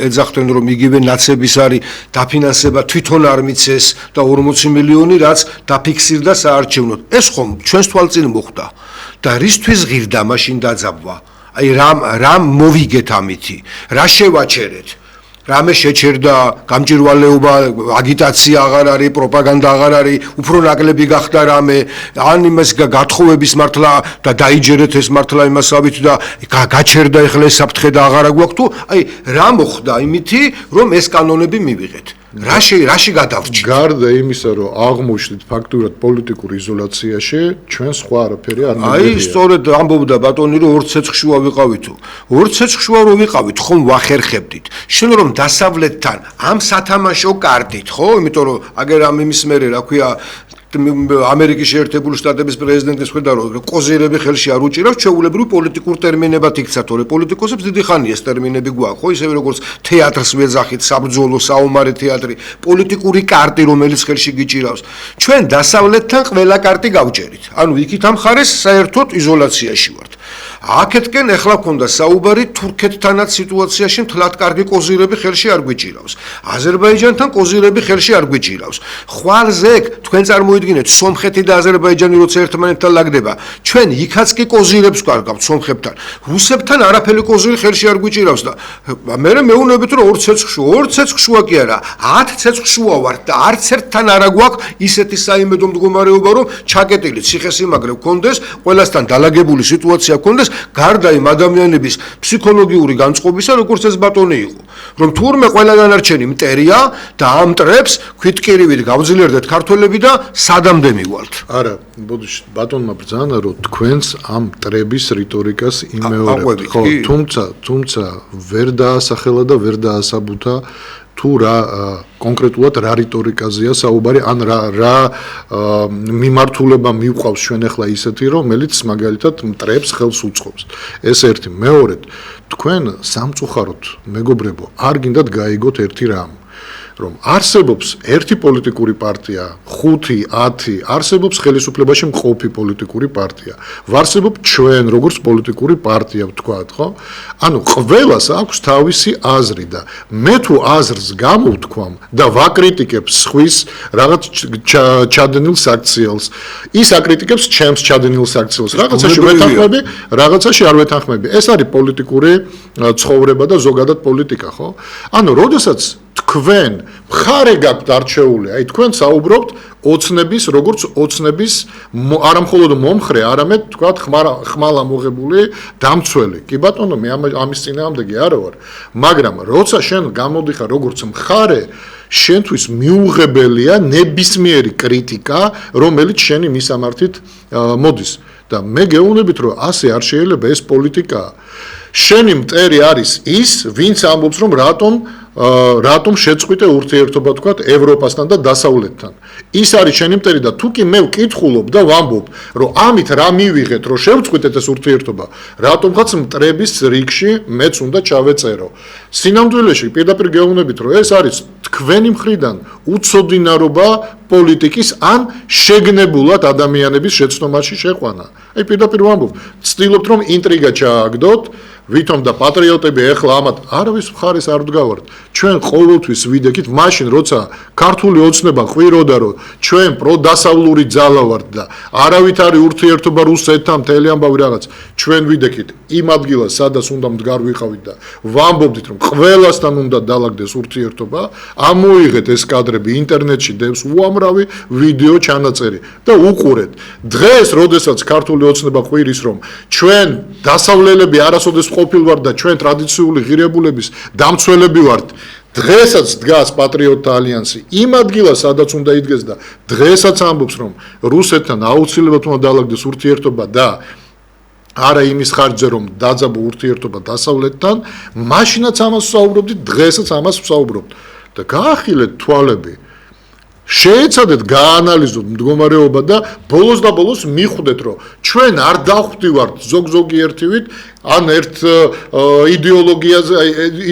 ეძახდნენ, რომ იგივე ნაცების არის დაფინანსება თვითონ არ მიცეს და 40 მილიონი რაც დაფიქსირდა საარჩევნოდ. ეს ხომ ჩვენს თვალწინ მოხდა. და რისთვის ღირდა მაშინ დაძაბვა? აი რამ მოვიგეთ ამითი? რა შევაჩერეთ? რამე შეჩერდა, გამჭირვალეობა, აგიტაცია აღარ არის, პროპაგანდა აღარ არის, უფრო ნაკლები გახდა რამე, ან იმას გათხოვების მართლა და დაიჯერეთ ეს მართლა იმასავით და გაჩერდა ეხლა ეს საფრთხე და აღარა გვაქვს თუ, აი რა მოხდა იმითი, რომ ეს კანონები მივიღეთ? რაში გადავრჩით? გარდა იმისა, რომ აღმოჩნდით ფაქტურად პოლიტიკურ იზოლაციაში, ჩვენ სხვა არაფერი არ მივიღეთ. აი, სწორედ ამბობდა ბატონი, რომ ორ ცეცხლ შუა ვიყავით თუ. ორ ცეცხლ შუა რო ვიყავით, ხომ ვახერხებდით. შენ რომ დასავლეთთან ამ სათამაშო კარტით, ხო? იმიტომ რომ აგერ ამ იმის მერე, რა ქვია, ამერიკის შეერთებული შტატების პრეზიდენტის ხედა რომ ყოზირები ხელში არ უჭირავს, ჩვეულებრივ პოლიტიკურ ტერმინებად იქცა, თორე პოლიტიკოსებს დიდი ხანია ეს ტერმინები გვაქვს, ხო, ისევე როგორც თეატრს ვეძახით, საბრძოლო, საომარი თეატრი, პოლიტიკური კარტი, რომელიც ხელში გიჭირავს. ჩვენ დასავლეთთან ყველა კარტი გავჭერით. ანუ იქით ამ ხარეს საერთოდ იზოლაციაში ვართ. აქეთკენ ეხლა გქონდა საუბარი თურქეთთანაც სიტუაციაში მთლად კარგი ყოზირები ხელში არ გვიჭირავს. აზერბაიჯანთან ყოზირები ხელში არ გვიჭირავს. ხვალზე თქვენ წარმოიდგინეთ სომხეთი და აზერბაიჯანი როცა ერთმანეთთან ლაგდება, ჩვენ იქაც კი ყოზირებს გვაქვს სომხებთან. რუსებთან არაფერი ყოზირი ხელში არ გვიჭირავს და მე მეუბნებით რომ ორ ცეცხლ შუა კი არა, 10 ცეცხლ შუა ვართ და არც ერთთან არა გვაქვს ისეთი საიმედო მდგომარეობა რომ ჩაკეტილი ციხესიმაგრე გქონდეს, ყველასთან დალაგებული სიტუაცია გქონდეს. გარდა იმ ადამიანების ფსიქოლოგიური განწყობისა, როგორც ეს ბატონი იყო, რომ თურმე ყველა დანარჩენი მტერია და ამ მტრებს ქვითკირივით გავძლიერდეთ ქართველები და სადამდე მივალთ. არა, ბატონმა ბრძანა, რომ თქვენს ამ მტრების რიტორიკას იმეორებთ, ხო, თუმცა ვერ დაასახელა და ვერ დაასაბუთა თუ რა კონკრეტულად რა რიტორიკაზეა საუბარი, ან რა მიმართულება მიყვავს ჩვენ ახლა ისეთი, რომელიც მაგალითად მტრებს ხელს უწყობს. ეს ერთი, მეორედ, თქვენ სამწუხაროდ, მეგობრებო, არ გინდათ გაიგოთ ერთი რამ. რომ არსებობს ერთი პოლიტიკური პარტია, 5, 10, არსებობს ხელისუფლებაში მყოფი პოლიტიკური პარტია. ვარსებობ ჩვენ როგორც პოლიტიკური პარტია ვთქვათ, ხო? ანუ ყველას აქვს თავისი აზრი და მე თუ აზრს გამოვთქვამ და ვაკრიტიკებ სხვის რაღაც ჩადენილ საქციელს, ის აკრიტიკებს ჩემს ჩადენილ საქციელს. რაღაცაში ვეთანხმები, რაღაცაში არ ვეთანხმები. ეს არის პოლიტიკური ცხოვრება და ზოგადად პოლიტიკა, ხო? ანუ როდესაც თქვენ მხარე გაქვთ არჩეული, აი თქვენ საუბრობთ ოცნების, როგორც ოცნების არა მხოლოდ მომხრე, არამედ თქვათ ხმალა მოღებული დამცველი. კი ბატონო, მე ამის წინააღმდეგი არა ვარ, მაგრამ როცა შენ გამოდიხარ როგორც მხარე, შენთვის მიუღებელია ნებისმიერი კრიტიკა, რომელიც შენი მისამართით მოდის. და მე გეუბნებით, რომ ასე არ შეიძლება ეს პოლიტიკაა. შენი მტერი არის ის, ვინც ამბობს, რომ რატომ შეწყვიტე ურთიერთობა თქვათ ევროპასთან და დასავლეთთან. ის არის შენი მტერი და თუ კი მე ვკითხულობ და ვამბობ, რომ ამით რა მივიღეთ, რომ შევწყვიტეთ ეს ურთიერთობა, რატომღაც მტრების რიგში მეც უნდა ჩავეწერო. სინამდვილეში პირდაპირ გეუბნებით, რომ ეს არის თქვენი მხრიდან უცოდინარობა პოლიტიკის ან შეგნებულად ადამიანების შეცდომაში შეყვანა. აი პირდაპირ ვამბობ, ვცდილობთ რომ ინტრიგა ჩააგდოთ, ვითომ და პატრიოტები ეხლა ამათ არავის მხარეს არ ვდგავართ. ჩვენ ყოველთვის ვიდექით, მაშინ როცა ქართული ოცნება ყვიროდა, რომ ჩვენ პროდასავლური ძალა ვართ და არავით არის ურთიერთობა რუსეთთან, მთელი ამბავი რაღაც, ჩვენ ვიდექით იმ ადგილას, სადაც უნდა მდგარვიყავით და ვამბობდით, რომ ყველასთან უნდა დაალაგდეს ურთიერთობა, ამოიღეთ ეს კადრები ინტერნეტში დევს უამრავი ვიდეო ჩანაწერი და უყურეთ. დღეს, როდესაც ქართული ოცნება ყვირის, რომ ჩვენ დასავლელები არასოდეს ყოფილვართ და ჩვენ ტრადიციული ღირებულების დამცველები ვართ. დღესაც დგას პატრიოტთა ალიანსი იმ ადგილას, სადაც უნდა იდგეს და დღესაც ამბობს, რომ რუსეთთან აუცილებლად უნდა დაალაგდეს ურთიერთობა და არა იმის ხარჯზე, რომ დაძაბო ურთიერთობა დასავლეთთან, მაშინაც ამას ვსაუბრობდით, დღესაც ამას ვსაუბრობთ. და გაახილეთ თვალები. შეეცადეთ გაანალიზოთ მდგომარეობა და ბოლოს და ბოლოს მიხვდეთ, რომ ჩვენ არ დავხვდივართ ზოგ-ზოგიერთივით, ან ერთ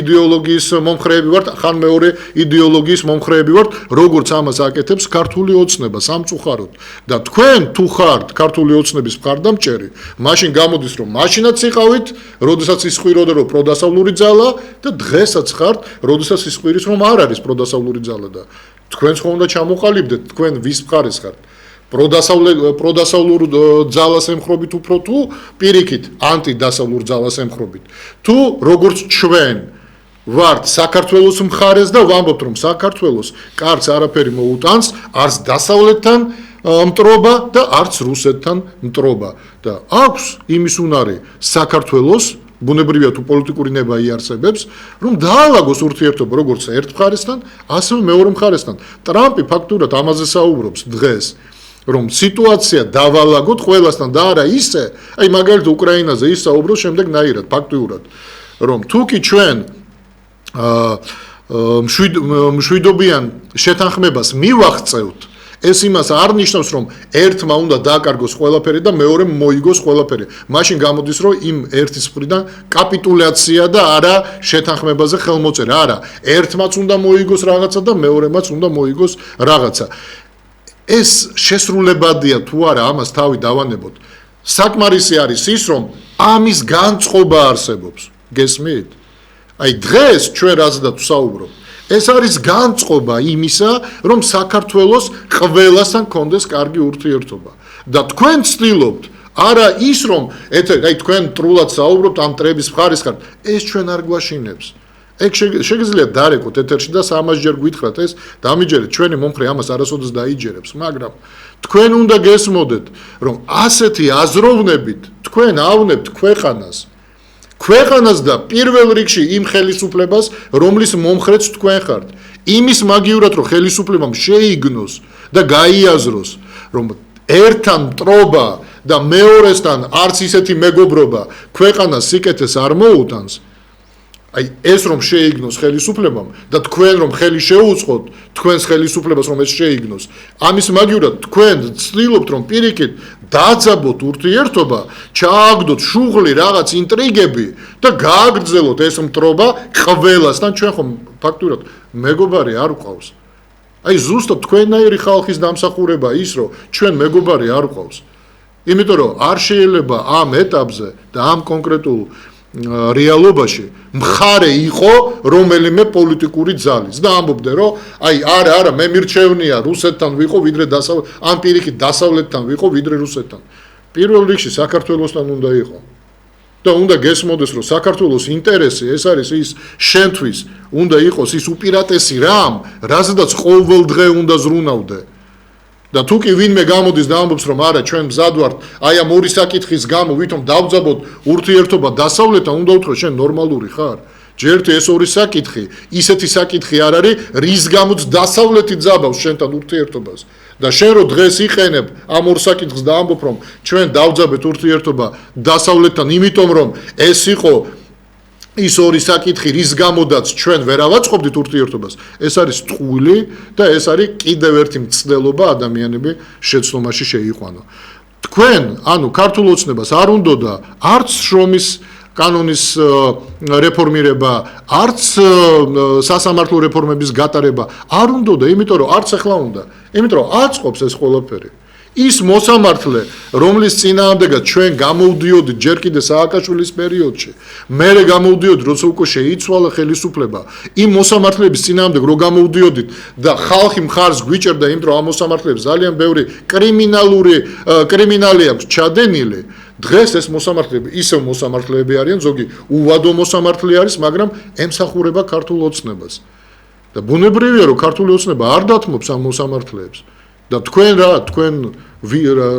იდეოლოგიის მომხრეები ვართ, ხან მეორე იდეოლოგიის მომხრეები ვართ, როგორც ამას აკეთებს ქართული ოცნება სამწუხაროდ. და თქვენ თუ ხართ ქართული ოცნების მხარდამჭერი, მაშინ გამოდის, რომ მაშინაც იყავით, როდესაც ისყვიროდა, რომ პროდასავლური ძალა და დღესაც ხართ, როდესაც ისყვირის, რომ არ არის პროდასავლური ძალა და თქვენს ხომ უნდა ჩამოყალიბდეთ, თქვენ ვის მხარეს ხართ? პროდასავლურ ძალას ემხრობით უფრო თუ პირიქით ანტიდასავლურ ძალას ემხრობით. თუ როგორც ჩვენ ვართ საქართველოს მხარეს და ვამბობთ, რომ საქართველოს კარს არაფერი მოუტანს, არც დასავლეთთან მტრობა და არც რუსეთთან მტრობა. და აქვს იმის უნარი საქართველოს ბუნებრივია თუ პოლიტიკური ნება იარსებებს, რომ დაალაგოს ურთიერთობა როგორც ერთ მხარესთან, ასევე მეორე მხარესთან. ტრამპი ფაქტურად ამაზე საუბრობს დღეს, რომ სიტუაცია დავალაგოთ ყველასთან და არა ისე, აი მაგალითად უკრაინაზე ის საუბრობს შემდეგნაირად, ფაქტიურად, რომ თუ კი ჩვენ მშვიდობიან შეთანხმებას მივაღწევთ, ეს იმას არ ნიშნავს, რომ ერთმა უნდა დააკარგოს ყველაფერი და მეორემ მოიგოს ყველაფერი. მაშინ გამოდის, რომ იმ ერთის მხრიდან კაპიტულაცია და არა შეთანხმებაზე ხელმოწერა. არა, ერთმაც უნდა მოიგოს რაღაცა და მეორემაც უნდა მოიგოს რაღაცა. ეს შესრულებადია თუ არა, ამას თავი დავანებოთ. საკმარისი არის ის, რომ ამის განწყობა არსებობს. გესმით? აი დღეს ჩვენ რაზედა ვსაუბრობ? ეს არის განწყობა იმისა, რომ საქართველოს ყველასთან კონდეს კარგი ურთიერთობა. და თქვენ ცდილობთ არა ის, რომ აი თქვენ ტრულად საუბრობთ ამ მტრების მხარეს ხართ, ეს ჩვენ არ გვაშინებს. ეგ შეგიძლიათ დარეკოთ ეთერში და 300 ჯერ გითხრათ ეს, დამიჯერეთ, ჩვენი მომხრე ამას არასოდეს დაიჯერებს, მაგრამ თქვენ უნდა გესმოდეთ, რომ ასეთი აზროვნებით თქვენ ავნებთ ქვეყანას და პირველ რიგში იმ ხელისუფლებას, რომლის მომხრეც თქვენ ხართ. იმის მაგივრად, რომ ხელისუფლებამ შეიგნოს და გაიაზროს, რომ ერთთან მტრობა და მეორესთან არც ისეთი მეგობრობა ქვეყანას სიკეთეს არ მოუტანს. აი ეს რომ შეიგნოს ხელისუფლებამ და თქვენ რომ ხელი შეუწყოთ თქვენს ხელისუფლებას რომ ეს შეიგნოს, ამის მაგივრად თქვენ ცდილობთ რომ პირიქით დაძაბოთ ურთიერთობა, ჩააგდოთ შუღლი რაღაც ინტრიგები და გააგრძელოთ ეს მტრობა ყველასთან. ჩვენ ხომ ფაქტურად მეგობარი არ ყავს. აი ზუსტად თქვენნაირი ხალხის დამსახურება ის, რომ ჩვენ მეგობარი არ ყავს. იმიტომ რომ არ შეიძლება ამ ეტაპზე და ამ კონკრეტულ რეალობაში მხარე იყო რომელიმე პოლიტიკური ძალის და ამბობდნენ რომ აი არა მე მირჩევნია რუსეთთან ვიყო ვიდრე ამ პირიქით დასავლეთთან ვიყო ვიდრე რუსეთთან. პირველ რიგში საქართველოსთან უნდა იყო. და უნდა გესმოდეს რომ საქართველოს ინტერესი ეს არის ის შენთვის უნდა იყოს ის უპირატესი რამ რაზედაც ყოველ დღე უნდა ზრუნავდე და თუ კი ვინმე გამოდის და ამბობს რომ არა ჩვენ მზად ვართ აი ამ ორი საკითხის გამო ვითომ დავძაბოთ ურთიერთობა დასავლეთთან უნდა უთხრა შენ ნორმალური ხარ ჯერთი ეს ორი საკითხი ისეთი საკითხი არ არის რის გამოც დასავლეთი ძაბავს შენთან ურთიერთობას და შენ რო დღეს იყენებ ამ ორ საკითხს და ამბობ რომ ჩვენ დავძაბეთ ურთიერთობა დასავლეთთან იმიტომ რომ ეს იყო ის ორი საკითხი რის გამოდაც ჩვენ ვერავაწყობდით ურთიერთობას ეს არის ტყუილი და ეს არის კიდევ ერთი მცდელობა ადამიანები შეცდომაში შეიყვანო თქვენ ანუ ქართულ ოცნებას არ უნდოდა არც შრომის კანონის რეფორმირება არც სასამართლო რეფორმების გატარება არ უნდოდა იმიტომ რომ არც ახლა უნდა იმიტომ რომ აწყობს ეს ყველაფერი ის მოსამართლე რომლის წინააღმდეგაც ჩვენ გამოვდიოდით ჯერ კიდე სააკაშვილის პერიოდში მერე გამოვდიოდით როცა უკვე შეიცვალა ხელისუფლება იმ მოსამართლეების წინააღმდეგ რო გამოვდიოდით და ხალხი მხარს გვიჭერდა იმიტომ რომ ამ მოსამართლეებს ძალიან ბევრი კრიმინალი აქვს ჩადენილი დღეს ეს მოსამართლეები ისევ მოსამართლეები არიან ზოგი უვადო მოსამართლე არის მაგრამ ემსახურება ქართულ ოცნებას და ბუნებრივია რომ ქართული ოცნება არ დათმობს ამ მოსამართლეებს და თქვენ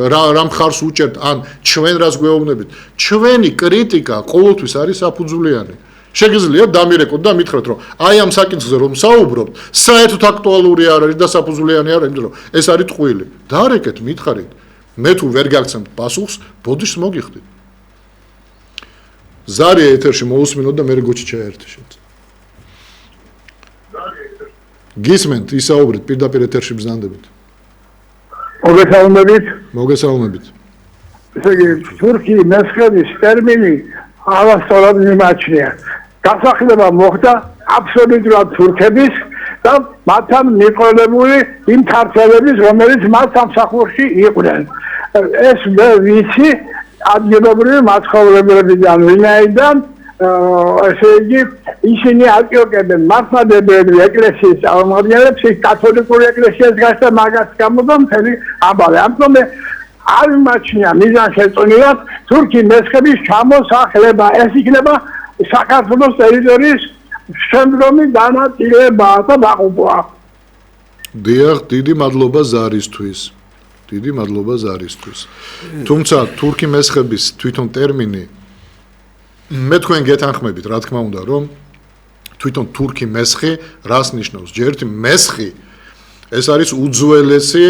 რა მხარს უჭერთ ან ჩვენ რას გვეუბნებით ჩვენი კრიტიკა ყოველთვის არის საფუძვლიანი შეგიძლიათ დამირეკოთ და მითხრათ რომ აი ამ საკითხზე რომ საუბრობთ საერთოდ აქტუალური არ არის და საფუძვლიანი არ არის იმიტომ რომ ეს არის ტყუილი დაარეკეთ მითხარით მე თუ ვერ გაგცემთ პასუხს ბოდიშს მოგიხდით ზარია ეთერში მოусმინოთ და მე გოჩი ჩაერთე შენც გისმენთ ისაუბრეთ პირდაპირ ეთერში ბრძანდებით მოგესალმებით ესე იგი თურქი მესხების ტერმინი არასწორად მიმაჩნია გასახლება მოხდა აბსოლუტურად თურქების და მათთან მიყოლებული იმ ქართველების რომელიც მათ სამსახურში იყვნენ ეს ვიცი ადგილობრივი მაცხოვრებლებიდან ვინაიდან ესე იგი ისინი აკიოკებენ მართლმადიდებელი ეკლესიის წარმომადგენლებს ის კათოლიკური ეკლესიას გასდა მაგას გამოდა მთელი ამბავი ამიტომ არ მიმაჩნია მიზანშეწონილად თურქი მესხების ჩამოსახლება ეს იქნება საქართველოს ტერიტორიის შემდგომი განაწილება და დაყუპვა დიახ დიდი მადლობა ზარისთვის თუმცა თურქი მესხების თვითონ ტერმინი მე თქვენ გეთანხმებით რა თქმა უნდა რომ თვითონ თურქი მესხი რას ნიშნავს ჯერთი მესხი ეს არის უძველესი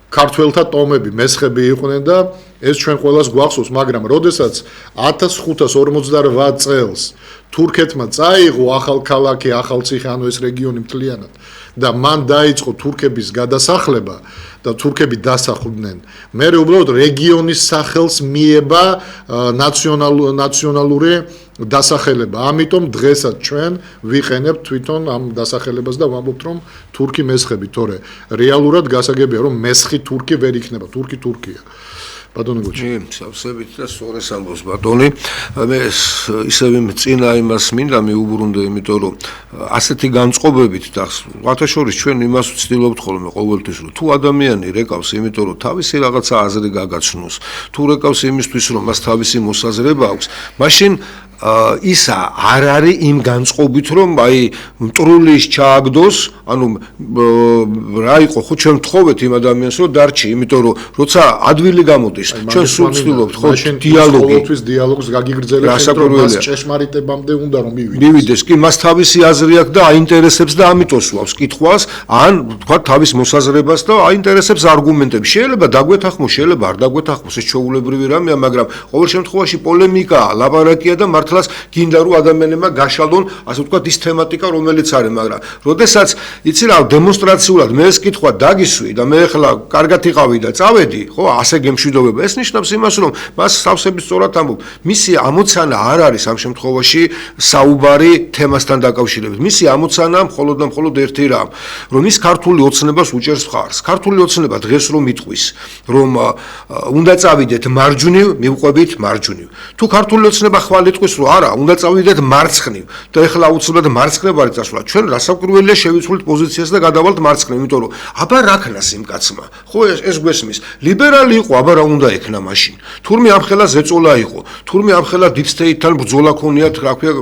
ქართველთა ტომები მესხები იყვნენ და ეს ჩვენ ყველას გვახსოვს მაგრამ როდესაც 1558 წელს თურქეთმა წაიღო ახალქალაქი ახალციხე ანუ ეს რეგიონი მთლიანად და მან დაიწყო თურქების გადასახლება და თურქები დასახლდნენ მე უბრალოდ რეგიონის სახელს მიება ნაციონალური დასახელება ამიტომ დღესაც ჩვენ ვიყენებთ თვითონ ამ დასახელებას და ვამბობთ რომ თურქი მესხები თორე რეალურად გასაგებია რომ მესხი თურქი ვერ იქნება თურქი თურქია ბატონო გოჩი სავსებით და სწორეს ამბობს ბატონი მე ისევ წინა იმას მინდა მიუბრუნდე იმიტომ რომ ასეთი განწყობებით და ვათაშორის ჩვენ იმას ვცდილობთ ხოლმე ყოველთვის რომ თუ ადამიანი რეკავს იმიტომ რომ თავისი რაღაცა აზრი გაგაცნოს თუ რეკავს იმისთვის რომ მას თავისი მოსაზრება აქვს მაშინ ისა არ არის იმ განწყობით რომ აი მტრულის ჩააგდოს ანუ რა იყო ხო ჩვენ ვთხოვეთ იმ ადამიანს რომ დარჩი იმიტომ რომ როცა ადვილი გამოდის ჩვენ სულ ვცდილობთ ხო დიალოგი ყოველთვის დიალოგს გაგიგრძელებს რომ მას ჭეშმარიტებამდე უნდა რომ მივიდეს კი მას თავისი აზრი აქვს და აინტერესებს და ამიტომ სვავს კითხვას ან თქვა თავის მოსაზრებას და აინტერესებს არგუმენტები შეიძლება დაგვეთანხმოს შეიძლება არ დაგვეთანხმოს ეს ჩვეულებრივი რამეა მაგრამ ყოველ შემთხვევაში პოლემიკა ლაპარაკია და მართლაც გინდა რომ ადამიანებმა გაშალონ, ასე ვთქვათ, ის თემატიკა, რომელიც არის, მაგრამ როდესაც იცი რა, დემონსტრაციულად მე ეს კითხვა დაგისვი და მე ახლა კარგად იყავი და წავედი, ხო, ასე გემშვიდობება. ეს ნიშნავს იმას, რომ მას სავსებით სწორად ამბობ. მისი ამოცანა არ არის ამ შემთხვევაში საუბარი თემასთან დაკავშირებით. მისი ამოცანაა მხოლოდ და მხოლოდ ერთი რამ, რომ ის ქართული ოცნებას უჭერს მხარს. ქართული ოცნება დღეს რომ იტყვის, რომ უნდა წავიდეთ მარჯვნივ, მივყვებით მარჯვნივ. თუ ქართული ოცნება ხვალ იტყვის, რომ არა, უნდა წავიდეთ მარცხნივ და ეხლა აუცილებლად მარცხნივ არის წასვლა. ჩვენ რასაკვირველია შევიცვლით პოზიციას და გადავალთ მარცხნივ, იმიტომ რომ აბა რა ქნას იმ კაცმა. ხო ეს გვესმის. ლიბერალი იყო, აბა რა უნდა ექნა მაშინ. თურმე ამ ხელა ზეწოლა იყო, თურმე ამ ხელა deep state-თან ბრძოლა ქონიათ, რა ქვია,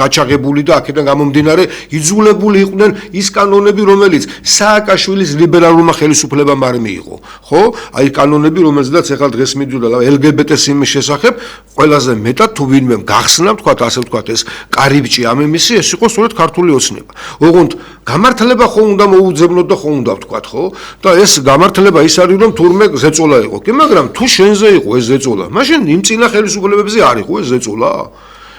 გაჩაღებული და აქედან გამომდინარე იძულებული იყვნენ ის კანონები, რომელიც სააკაშვილის ლიბერალურმა ხელისუფლებამ არ მიიღო. ხო? აი კანონები, რომელზედაც ახლა დღეს მიდიოდა LGBT-ს იმის შესახებ, ყველაზე მეტად თუ ვინმე გახსნა, თქვათ, ასე ვთქვათ, ეს კარიბჭი ამ იმისი, ეს იყო სწორედ ქართული ოცნება. ოღონდ გამართლება ხო უნდა მოუძებნოთ და ხო უნდა ვთქვათ, ხო? და ეს გამართლება ის არის, რომ თურმე ზეწოლა იყო. კი, მაგრამ თუ შენზე იყო ეს ზეწოლა, მაშინ იმ წინა ხელისუფლებებზე არ იყო ეს ზეწოლა?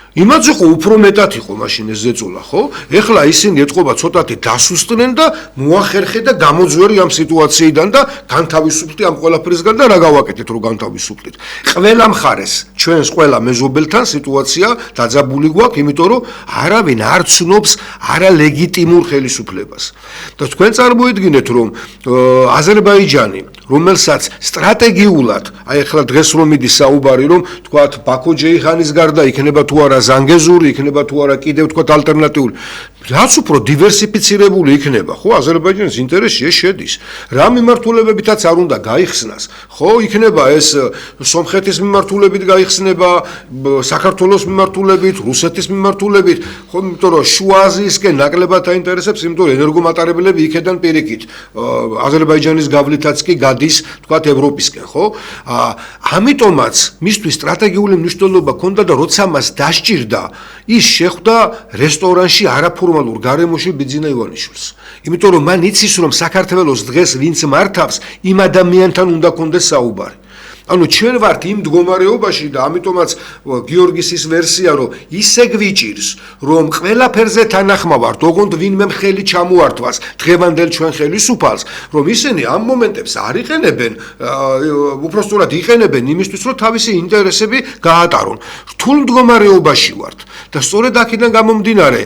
იმაც იყო უფრო მეტად იყო მაშინ ეს ზეწოლა, ხო? ეხლა ისინი ეთყობა ცოტათი დასუსტნენ და მოახერხე და გამოძვერი ამ სიტუაციიდან და განთავისუფლდი ამ ყველაფრისგან და რა გავაკეთეთ რომ განთავისუფლდით. ყველა მხარეს, ჩვენს ყველა მეზობელთან სიტუაცია დაძაბული გვაქვს, იმიტომ რომ არავინ არ ცნობს არალეგიტიმურ ხელისუფლებას. და თქვენ წარმოიდგინეთ, რომ აზერბაიჯანი, რომელსაც სტრატეგიულად, აი ახლა დღეს რომ მიდის საუბარი, რომ თქვათ ბაქო ჯეიხანის გარდა იქნება თუ არა ზანგეზური, იქნება თუ არა კიდევ თქვათ ალტერნატიული, რაც უფრო დივერსიფიცირებული იქნება, ხო, აზერბაიჯანის ინტერესში ეს შედის. რა მიმართულებებითაც არ უნდა გაიხსნას, ხო, იქნება ეს სომხეთის მიმართულებით გაიხსნება, საქართველოს მიმართულებით, რუსეთის მიმართულებით, ხო, იმიტომ რომ შუა აზიისკენ ნაკლებად აინტერესებს, იმიტომ რომ ენერგომატარებლები იქედან პირიქით, აზერბაიჯანის გავლითაც კი გადის, თქვათ, ევროპისკენ, ხო? ამიტომაც მისთვის სტრატეგიული მნიშვნელობა ჰქონდა და როცა მას დასჭირდა, ის შეხვდა რესტორანში არაფორმალურ გარემოში ბიძინა ივანიშვილს. იმიტომ რომ მან იცის, რომ საქართველოს დღეს ვინც მართავს, იმ ადამიანთან უნდა კონდეს საუბარი. ანუ ჩვენ ვართ იმ მდგომარეობაში და ამიტომაც გიორგის ის ვერსია, რომ ისე გვიჭირს, რომ ყველაფერზე თანახმა ვართ, ოღონდ ვინმე ხელი ჩამოართვას დღევანდელ ჩვენ ხელისუფალს, რომ ისინი ამ მომენტებს არ იყენებენ, უпростоრად იყენებენ იმისთვის, რომ თავისი ინტერესები გაატარონ. რთულ მდგომარეობაში ვართ და სწორედ აქედან გამომდინარე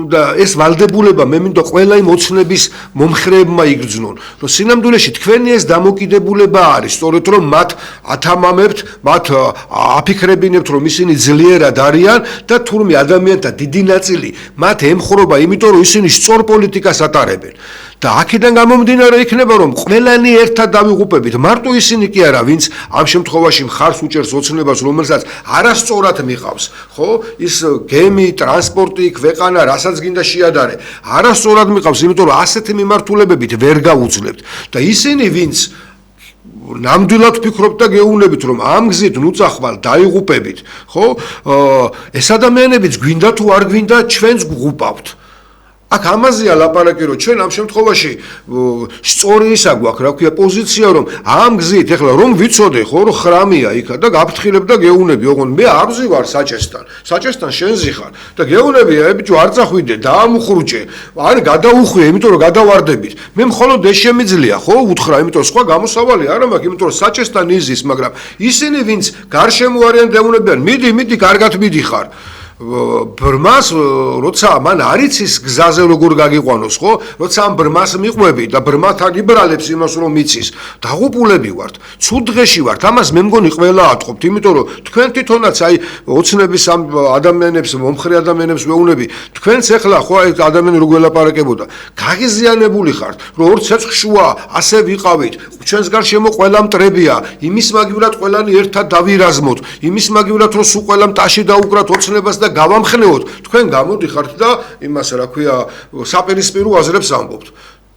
და ეს ვალდებულება მე მინდა ყველა იმ ოცნების მომხრეებმა იგრძნონ, რომ სინამდვილეში თქვენი ეს დამოკიდებულება არის, სწორედ რომ მათ ათამამებთ, მათ აფიქრებინებთ, რომ ისინი ძლიერად არიან და თურმე ადამიანთა დიდი ნაწილი მათ ემხრობა, იმიტომ რომ ისინი სწორ პოლიტიკას ატარებენ. და აქედან გამომდინარე იქნება, რომ ყველანი ერთად დავიღუპებით, მარტო ისინი კი არა, ვინც ამ შემთხვევაში მხარს უჭერს ოცნებას, რომელსაც არასწორად მიყავს, ხო? ის გემი, ტრანსპორტი, ქვეყანა, რასაც გინდა შეადარე, არასწორად მიყავს, იმიტომ რომ ასეთი მიმართულებებით ვერ გაუძლებთ. და ისინი, ვინც ნამდვილად ვფიქრობთ და გეუბნებით, რომ ამ გზით ნუწახვალ დაიღუპებით, ხო? ეს ადამიანებიც გვინდა თუ არ გვინდა, ჩვენც გვღუპავთ. აქ ამაზეა ლაპარაკი, რომ ჩვენ ამ შემთხვევაში სწორი ისა გვაქვს, რა ქვია, პოზიცია, რომ ამ გზით ეხლა რომ ვიცოდე, ხო, რომ ხრამია იქა და გაფრთხილებ და გეუნები, ოღონდ მე არ ვზივარ საჭესთან. საჭესთან შენ ზიხარ და გეუნები, ბიჭო, არ წახვიდე, დაამუხრუჭე. არ გადაუხვიე, იმიტომ რომ გადავარდებით. მე მხოლოდ ეს შემიძლია, ხო, უთხრა, იმიტომ რომ სხვა გამოსავალი არ მაქვს, იმიტომ რომ საჭესთან იზის, მაგრამ ისინი, ვინც გარშემო არიან დეუნებიან, მიდი, კარგად მიდიხარ. ბრმას როცა მან არ იცის გზაზე როგორ გაგიყვანოს, ხო? როცა ამ ბრმას მიყვები და ბრმათან იბრალებს იმას რომ იცის, დაღუპულები ვართ, ცუდ დღეში ვართ. ამას მე მგონი ყველა ატყობთ, იმიტომ რომ თქვენ თვითონაც აი ოცნების ამ ადამიანებს, მომხრე ადამიანებს ვეუბნები, თქვენც ეხლა ხო აი ადამიანი როგორ ელაპარაკებოდა, გაღიზიანებული ხართ, რომ ორ ცეცხლშუა ასე ვიყავით, ჩვენს გარშემო ყველა მტრებია, იმის მაგივრად ყველანი ერთად დავირაზმოთ, იმის მაგივრად რომ სულ ყველა მტაში დაუკრათ ოცნებას და გავამხნეოთ, თქვენ გამოდიხართ და იმას რა ქვია საპირისპირო აზრებს ამბობთ.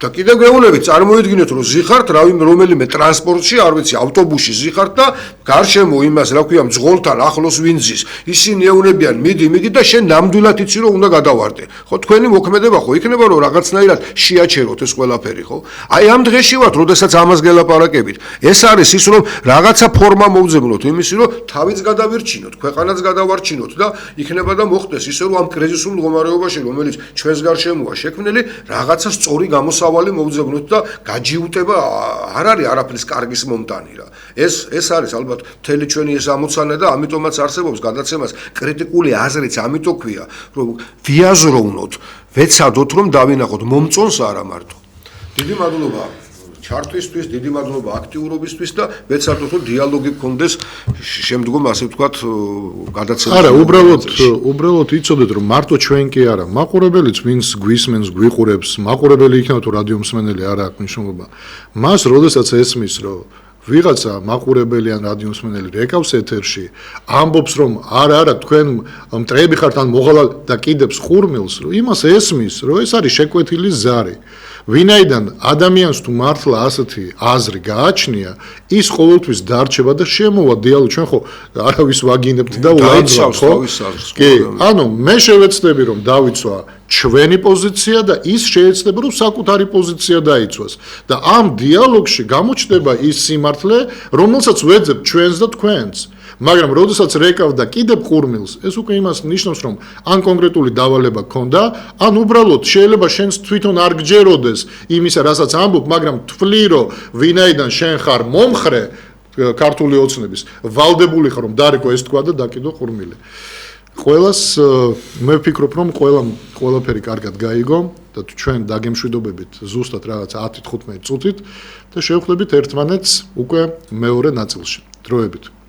და კიდევ გეუბნებით, წარმოიდგინეთ, რომ ზიხართ რომელიმე ტრანსპორტში, არ ვიცი, ავტობუსში ზიხართ და გარშემო იმას, რა ქვია, მძღოლთან ახლოს ვინძის. ისინი ეუბნებიან, მიდი და შენ ნამდვილად იცი, რომ უნდა გადავარდე. ხო, თქვენი მოქმედება ხო იქნება, რომ რაღაცნაირად შეაჩეროთ ეს ყველაფერი, ხო? აი ამ დღეში ვართ, როდესაც ამას გელაპარაკებით. ეს არის ის, რომ რაღაცა ფორმა მოვძებნოთ იმისი, რომ თავიც გადავირჩინოთ, ქვეყანაც გადავარჩინოთ და იქნება და მოხდეს ისე, რომ ამ კრიზისულ მდგომარეობაში, რომელიც ჩვენს გარშემოა შექმნილი, რაღაცა სწორი გამოსავალი მოვძებნოთ და გაჯიუტება არ არის არაფრის კარგის მომტანი რა. ეს არის ალბათ მთელი ჩვენი ეს ამოცანა და ამიტომაც არსებობს გადაცემას კრიტიკული აზრიც, ამიტომ ქვია, რომ ვიაზროვნოთ, ვეცადოთ რომ დავინახოთ მომწონს არა მარტო. დიდი მადლობა ჩართვისთვის, დიდი მადლობა აქტიურობისთვის და ვეცადოთ რომ დიალოგი გქონდეს შემდგომ ასე ვთქვათ გადაცემას. არა, უბრალოდ იცოდეთ რომ მარტო ჩვენ კი არა, მაყურებელიც ვინც გვისმენს, გვიყურებს, მაყურებელი იქნება თუ რადიო მსმენელი არა აქვს მნიშვნელობა. მას როდესაც ესმის რომ ვიღაცა მაყურებელი ან რადიო მსმენელი რეკავს ეთერში, ამბობს რომ არა, თქვენ მტრეები ხართ ან მოღალატ და კიდებს ხურმილს, რომ იმას ესმის, რომ ეს არის შეკვეთილი ზარი. ვინაიდან ადამიანს თუ მართლა ასეთი აზრი გააჩნია, ის ყოველთვის დარჩება და შემოვა დიალოგი. ჩვენ ხო არავის ვაგინებთ და ულამძღავთ, ხო? კი, ანუ მე შევეცდები რომ დავიცვა ჩვენი პოზიცია და ის შეეცდება რომ საკუთარი პოზიცია დაიცვას და ამ დიალოგში გამოჩნდება ის სიმართლე, რომელსაც ვეძებ ჩვენს და თქვენს. მაგრამ როდესაც რეკავ და კიდევ ყურმილს, ეს უკვე იმას ნიშნავს, რომ ან კონკრეტული დავალება გქონდა, ან უბრალოდ შეიძლება შენს თვითონ არ გჯეროდეს იმისა, რასაც ამბობ, მაგრამ თვლი, რომ ვინაიდან შენ ხარ მომხრე ქართული ოცნების, ვალდებული ხარ, რომ დარეკო ეს თქვა და დაკიდო ყურმილი. ყველას მე ვფიქრობ, რომ ყველაფერი კარგად გაიგო და ჩვენ დაგემშვიდობებით ზუსტად რაღაც 10-15 წუთით და შევხვდებით ერთმანეთს უკვე მეორე ნაწილში. დროებით.